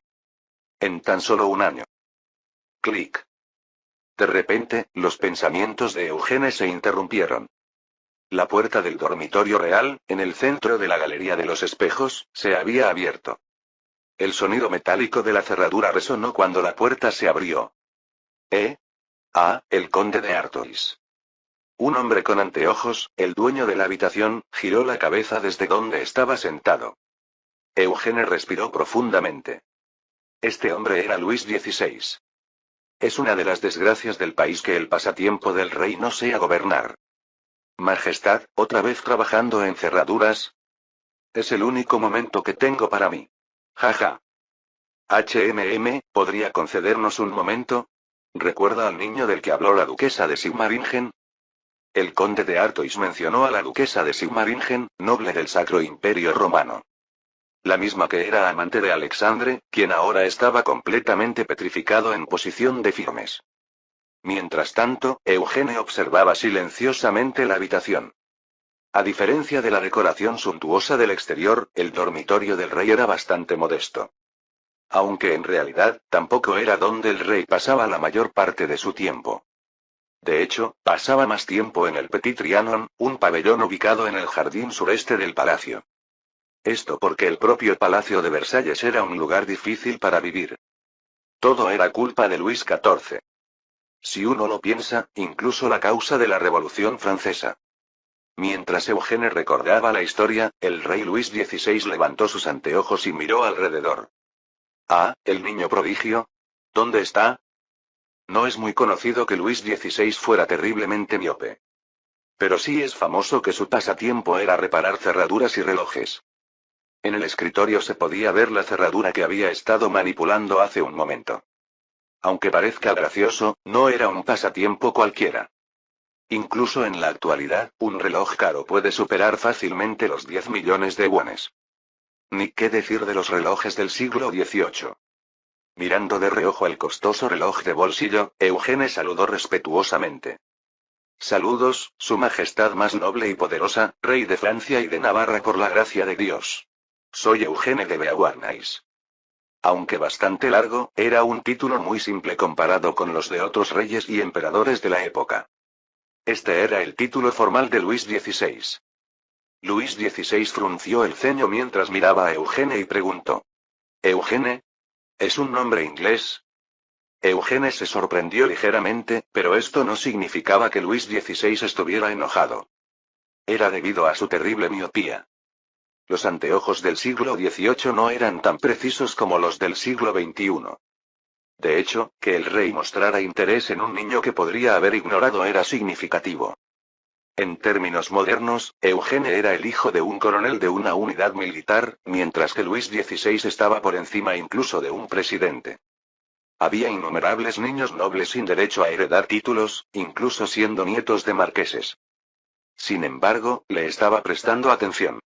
En tan solo un año. Clic. De repente, los pensamientos de Eugene se interrumpieron. La puerta del dormitorio real, en el centro de la galería de los espejos, se había abierto. El sonido metálico de la cerradura resonó cuando la puerta se abrió. El conde de Artois. Un hombre con anteojos, el dueño de la habitación, giró la cabeza desde donde estaba sentado. Eugene respiró profundamente. Este hombre era Luis XVI. Es una de las desgracias del país que el pasatiempo del rey no sea gobernar. Majestad, ¿otra vez trabajando en cerraduras? Es el único momento que tengo para mí. Jaja. ¿Podría concedernos un momento? ¿Recuerda al niño del que habló la duquesa de Sigmaringen? El conde de Artois mencionó a la duquesa de Sigmaringen, noble del Sacro Imperio Romano. La misma que era amante de Alexandre, quien ahora estaba completamente petrificado en posición de firmes. Mientras tanto, Eugene observaba silenciosamente la habitación. A diferencia de la decoración suntuosa del exterior, el dormitorio del rey era bastante modesto. Aunque en realidad, tampoco era donde el rey pasaba la mayor parte de su tiempo. De hecho, pasaba más tiempo en el Petit Trianon, un pabellón ubicado en el jardín sureste del palacio. Esto porque el propio Palacio de Versalles era un lugar difícil para vivir. Todo era culpa de Luis XIV. Si uno lo piensa, incluso la causa de la Revolución Francesa. Mientras Eugene recordaba la historia, el rey Luis XVI levantó sus anteojos y miró alrededor. ¿El niño prodigio? ¿Dónde está? No es muy conocido que Luis XVI fuera terriblemente miope. Pero sí es famoso que su pasatiempo era reparar cerraduras y relojes. En el escritorio se podía ver la cerradura que había estado manipulando hace un momento. Aunque parezca gracioso, no era un pasatiempo cualquiera. Incluso en la actualidad, un reloj caro puede superar fácilmente los 10 millones de yuanes. Ni qué decir de los relojes del siglo XVIII. Mirando de reojo el costoso reloj de bolsillo, Eugene saludó respetuosamente. Saludos, Su Majestad más noble y poderosa, Rey de Francia y de Navarra por la gracia de Dios. Soy Eugene de Beauharnais. Aunque bastante largo, era un título muy simple comparado con los de otros reyes y emperadores de la época. Este era el título formal de Luis XVI. Luis XVI frunció el ceño mientras miraba a Eugene y preguntó. ¿Eugene? ¿Es un nombre inglés? Eugene se sorprendió ligeramente, pero esto no significaba que Luis XVI estuviera enojado. Era debido a su terrible miopía. Los anteojos del siglo XVIII no eran tan precisos como los del siglo XXI. De hecho, que el rey mostrara interés en un niño que podría haber ignorado era significativo. En términos modernos, Eugene era el hijo de un coronel de una unidad militar, mientras que Luis XVI estaba por encima incluso de un presidente. Había innumerables niños nobles sin derecho a heredar títulos, incluso siendo nietos de marqueses. Sin embargo, le estaba prestando atención.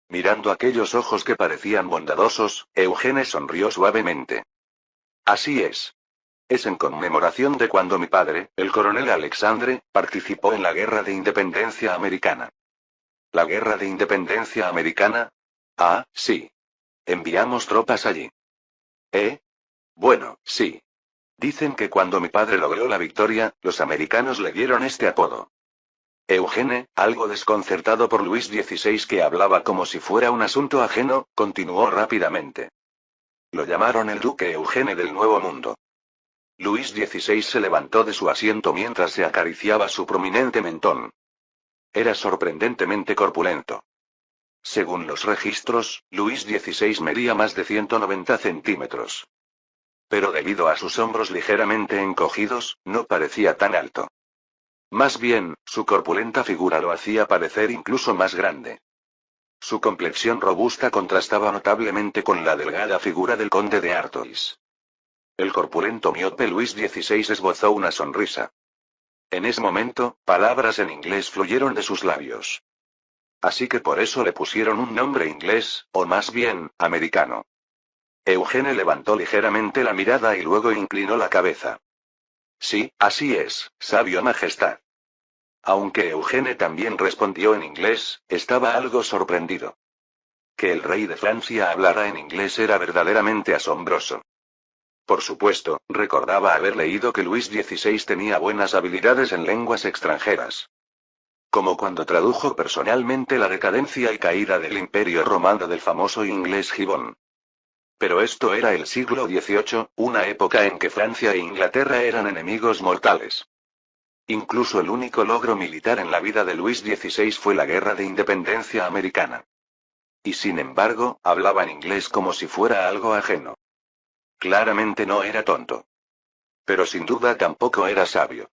Mirando aquellos ojos que parecían bondadosos, Eugene sonrió suavemente. Así es. Es en conmemoración de cuando mi padre, el coronel Alexandre, participó en la Guerra de Independencia Americana. ¿La Guerra de Independencia Americana? Sí. Enviamos tropas allí. Bueno, sí. Dicen que cuando mi padre logró la victoria, los americanos le dieron este apodo. Eugene, algo desconcertado por Luis XVI que hablaba como si fuera un asunto ajeno, continuó rápidamente. Lo llamaron el Duque Eugene del Nuevo Mundo. Luis XVI se levantó de su asiento mientras se acariciaba su prominente mentón. Era sorprendentemente corpulento. Según los registros, Luis XVI medía más de 190 centímetros. Pero debido a sus hombros ligeramente encogidos, no parecía tan alto. Más bien, su corpulenta figura lo hacía parecer incluso más grande. Su complexión robusta contrastaba notablemente con la delgada figura del conde de Artois. El corpulento miope Luis XVI esbozó una sonrisa. En ese momento, palabras en inglés fluyeron de sus labios. Así que por eso le pusieron un nombre inglés, o más bien, americano. Eugene levantó ligeramente la mirada y luego inclinó la cabeza. Sí, así es, sabio majestad. Aunque Eugene también respondió en inglés, estaba algo sorprendido. Que el rey de Francia hablara en inglés era verdaderamente asombroso. Por supuesto, recordaba haber leído que Luis XVI tenía buenas habilidades en lenguas extranjeras. Como cuando tradujo personalmente la decadencia y caída del Imperio Romano del famoso inglés Gibbon. Pero esto era el siglo XVIII, una época en que Francia e Inglaterra eran enemigos mortales. Incluso el único logro militar en la vida de Luis XVI fue la Guerra de Independencia Americana. Y sin embargo, hablaba en inglés como si fuera algo ajeno. Claramente no era tonto. Pero sin duda tampoco era sabio.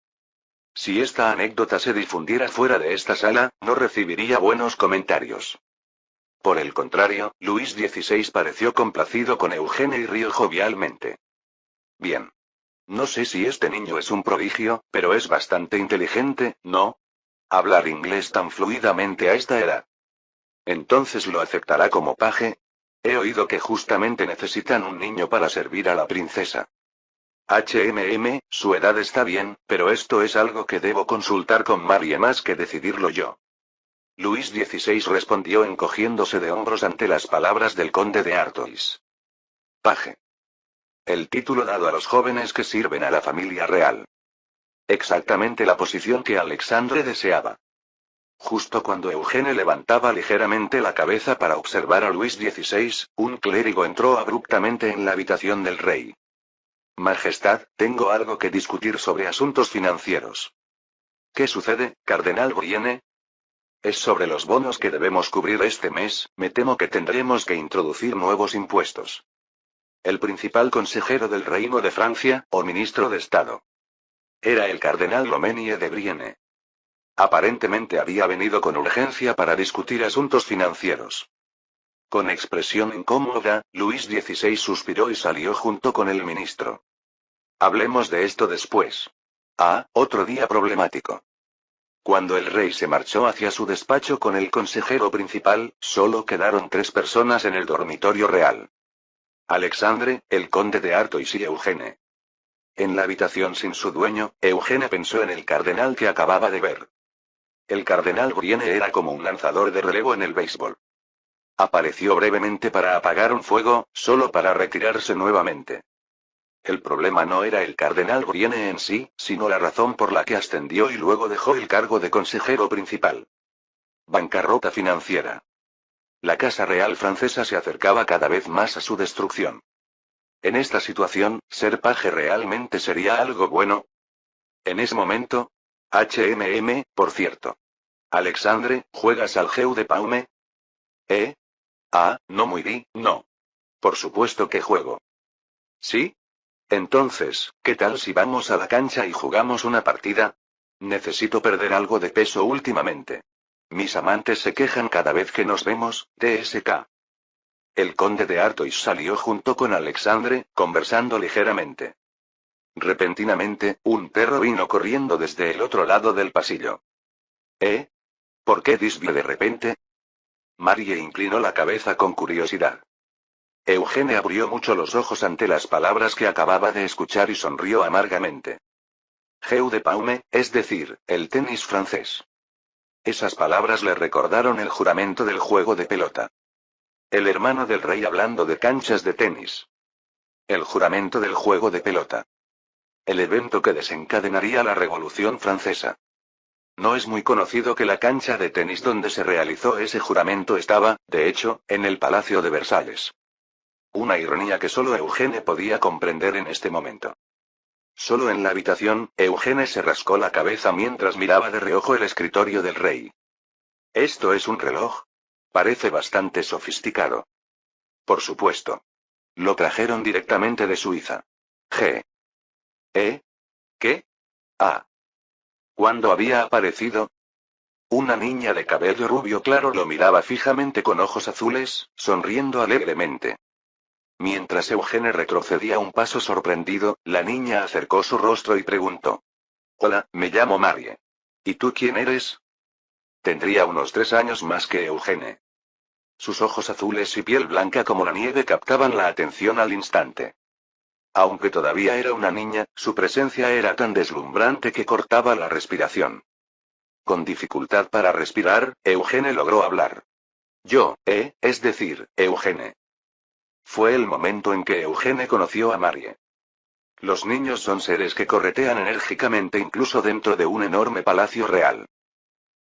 Si esta anécdota se difundiera fuera de esta sala, no recibiría buenos comentarios. Por el contrario, Luis XVI pareció complacido con Eugene y rió jovialmente. Bien. No sé si este niño es un prodigio, pero es bastante inteligente, ¿no? Hablar inglés tan fluidamente a esta edad. Entonces lo aceptará como paje. He oído que justamente necesitan un niño para servir a la princesa. Su edad está bien, pero esto es algo que debo consultar con Marie más que decidirlo yo. Luis XVI respondió encogiéndose de hombros ante las palabras del conde de Artois. Paje. El título dado a los jóvenes que sirven a la familia real. Exactamente la posición que Alexandre deseaba. Justo cuando Eugene levantaba ligeramente la cabeza para observar a Luis XVI, un clérigo entró abruptamente en la habitación del rey. Majestad, tengo algo que discutir sobre asuntos financieros. ¿Qué sucede, Cardenal Brienne? Es sobre los bonos que debemos cubrir este mes, me temo que tendremos que introducir nuevos impuestos. El principal consejero del Reino de Francia, o ministro de Estado. Era el cardenal Lomenie de Brienne. Aparentemente había venido con urgencia para discutir asuntos financieros. Con expresión incómoda, Luis XVI suspiró y salió junto con el ministro. Hablemos de esto después. Otro día problemático. Cuando el rey se marchó hacia su despacho con el consejero principal, solo quedaron 3 personas en el dormitorio real. Alexandre, el conde de Artois y Eugene. En la habitación sin su dueño, Eugene pensó en el cardenal que acababa de ver. El cardenal Brienne era como un lanzador de relevo en el béisbol. Apareció brevemente para apagar un fuego, solo para retirarse nuevamente. El problema no era el cardenal Brienne en sí, sino la razón por la que ascendió y luego dejó el cargo de consejero principal. Bancarrota financiera. La Casa Real francesa se acercaba cada vez más a su destrucción. En esta situación, ser paje realmente sería algo bueno. En ese momento, por cierto. Alexandre, ¿juegas al Jeu de Paume? No muy bien, no. Por supuesto que juego. ¿Sí? Entonces, ¿qué tal si vamos a la cancha y jugamos una partida? Necesito perder algo de peso últimamente. Mis amantes se quejan cada vez que nos vemos, TSK. El conde de Artois salió junto con Alexandre, conversando ligeramente. Repentinamente, un perro vino corriendo desde el otro lado del pasillo. ¿Por qué disbie de repente? Marie inclinó la cabeza con curiosidad. Eugene abrió mucho los ojos ante las palabras que acababa de escuchar y sonrió amargamente. Jeu de Paume, es decir, el tenis francés. Esas palabras le recordaron el juramento del juego de pelota. El hermano del rey hablando de canchas de tenis. El juramento del juego de pelota. El evento que desencadenaría la Revolución Francesa. No es muy conocido que la cancha de tenis donde se realizó ese juramento estaba, de hecho, en el Palacio de Versalles. Una ironía que solo Eugene podía comprender en este momento. Solo en la habitación, Eugene se rascó la cabeza mientras miraba de reojo el escritorio del rey. ¿Esto es un reloj? Parece bastante sofisticado. Por supuesto. Lo trajeron directamente de Suiza. ¿Qué? ¿Cuándo había aparecido? Una niña de cabello rubio claro lo miraba fijamente con ojos azules, sonriendo alegremente. Mientras Eugene retrocedía un paso sorprendido, la niña acercó su rostro y preguntó. Hola, me llamo Marie. ¿Y tú quién eres? Tendría unos 3 años más que Eugene. Sus ojos azules y piel blanca como la nieve captaban la atención al instante. Aunque todavía era una niña, su presencia era tan deslumbrante que cortaba la respiración. Con dificultad para respirar, Eugene logró hablar. Es decir, Eugene. Fue el momento en que Eugene conoció a Marie. Los niños son seres que corretean enérgicamente incluso dentro de un enorme palacio real.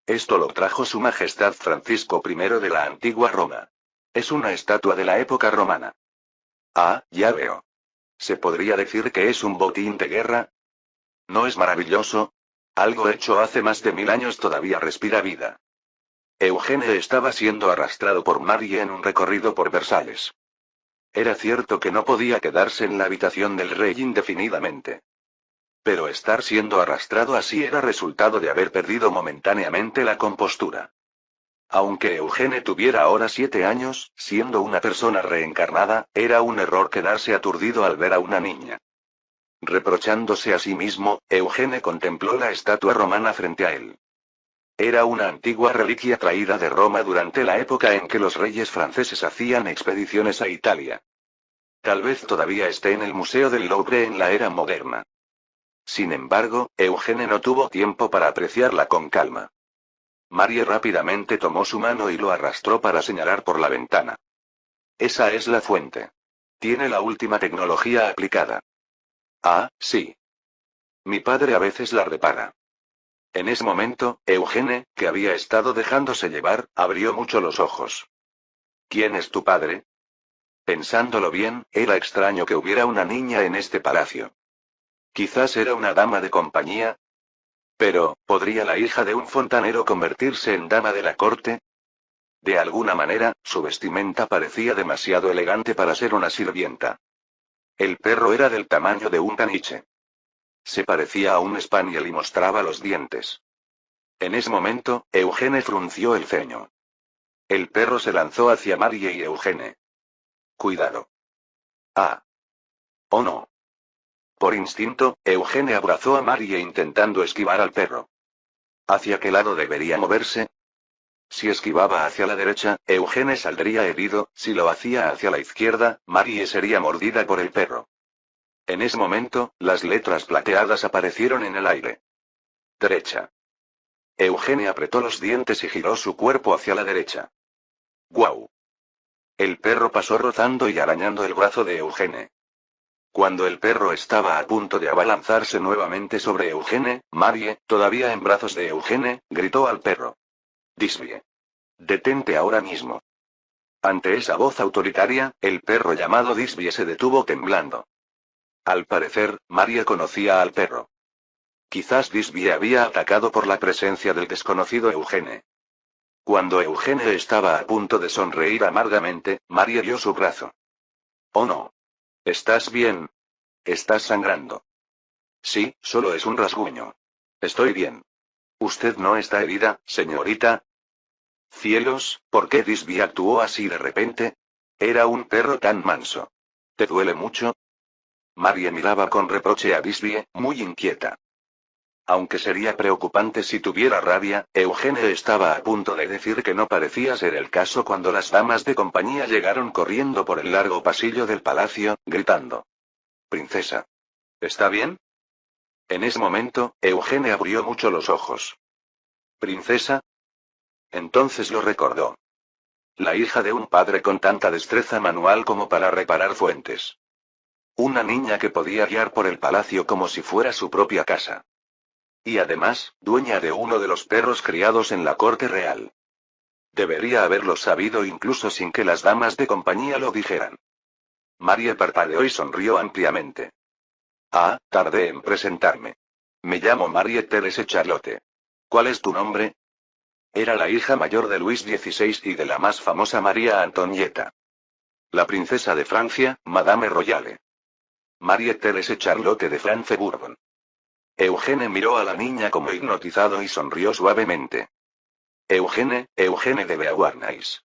Esto lo trajo Su Majestad Francisco I de la antigua Roma. Es una estatua de la época romana. Ah, ya veo. ¿Se podría decir que es un botín de guerra? ¿No es maravilloso? Algo hecho hace más de 1000 años todavía respira vida. Eugene estaba siendo arrastrado por Marie en un recorrido por Versalles. Era cierto que no podía quedarse en la habitación del rey indefinidamente. Pero estar siendo arrastrado así era resultado de haber perdido momentáneamente la compostura. Aunque Eugene tuviera ahora 7 años, siendo una persona reencarnada, era un error quedarse aturdido al ver a una niña. Reprochándose a sí mismo, Eugene contempló la estatua romana frente a él. Era una antigua reliquia traída de Roma durante la época en que los reyes franceses hacían expediciones a Italia. Tal vez todavía esté en el Museo del Louvre en la era moderna. Sin embargo, Eugene no tuvo tiempo para apreciarla con calma. Marie rápidamente tomó su mano y lo arrastró para señalar por la ventana. Esa es la fuente. Tiene la última tecnología aplicada. Ah, sí. Mi padre a veces la repara. En ese momento, Eugene, que había estado dejándose llevar, abrió mucho los ojos. ¿Quién es tu padre? Pensándolo bien, era extraño que hubiera una niña en este palacio. Quizás era una dama de compañía. Pero, ¿podría la hija de un fontanero convertirse en dama de la corte? De alguna manera, su vestimenta parecía demasiado elegante para ser una sirvienta. El perro era del tamaño de un caniche. Se parecía a un spaniel y mostraba los dientes. En ese momento, Eugene frunció el ceño. El perro se lanzó hacia Marie y Eugene. Cuidado. Ah. Oh no. Por instinto, Eugene abrazó a Marie intentando esquivar al perro. ¿Hacia qué lado debería moverse? Si esquivaba hacia la derecha, Eugene saldría herido; si lo hacía hacia la izquierda, Marie sería mordida por el perro. En ese momento, las letras plateadas aparecieron en el aire. Derecha. Eugene apretó los dientes y giró su cuerpo hacia la derecha. ¡Guau! El perro pasó rozando y arañando el brazo de Eugene. Cuando el perro estaba a punto de abalanzarse nuevamente sobre Eugene, Marie, todavía en brazos de Eugene, gritó al perro. Disbie. Detente ahora mismo. Ante esa voz autoritaria, el perro llamado Disbie se detuvo temblando. Al parecer, Marie conocía al perro. Quizás Disbie había atacado por la presencia del desconocido Eugene. Cuando Eugene estaba a punto de sonreír amargamente, Marie dio su brazo. Oh no. ¿Estás bien? ¿Estás sangrando? Sí, solo es un rasguño. Estoy bien. ¿Usted no está herida, señorita? Cielos, ¿por qué Disbie actuó así de repente? Era un perro tan manso. ¿Te duele mucho? Marie miraba con reproche a Disbie, muy inquieta. Aunque sería preocupante si tuviera rabia, Eugene estaba a punto de decir que no parecía ser el caso cuando las damas de compañía llegaron corriendo por el largo pasillo del palacio, gritando. Princesa. ¿Está bien? En ese momento, Eugene abrió mucho los ojos. ¿Princesa? Entonces lo recordó. La hija de un padre con tanta destreza manual como para reparar fuentes. Una niña que podía guiar por el palacio como si fuera su propia casa. Y además, dueña de uno de los perros criados en la corte real. Debería haberlo sabido incluso sin que las damas de compañía lo dijeran. Marie parpadeó y sonrió ampliamente. Ah, tardé en presentarme. Me llamo Marie Therese Charlotte. ¿Cuál es tu nombre? Era la hija mayor de Luis XVI y de la más famosa María Antonieta. La princesa de Francia, Madame Royale. Marie Therese Charlotte de France-Bourbon. Eugene miró a la niña como hipnotizado y sonrió suavemente. Eugene de Beauharnais.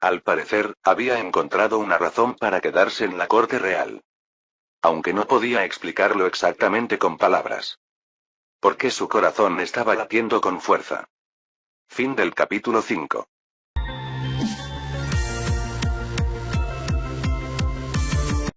Al parecer, había encontrado una razón para quedarse en la corte real. Aunque no podía explicarlo exactamente con palabras. Porque su corazón estaba latiendo con fuerza. Fin del capítulo 5.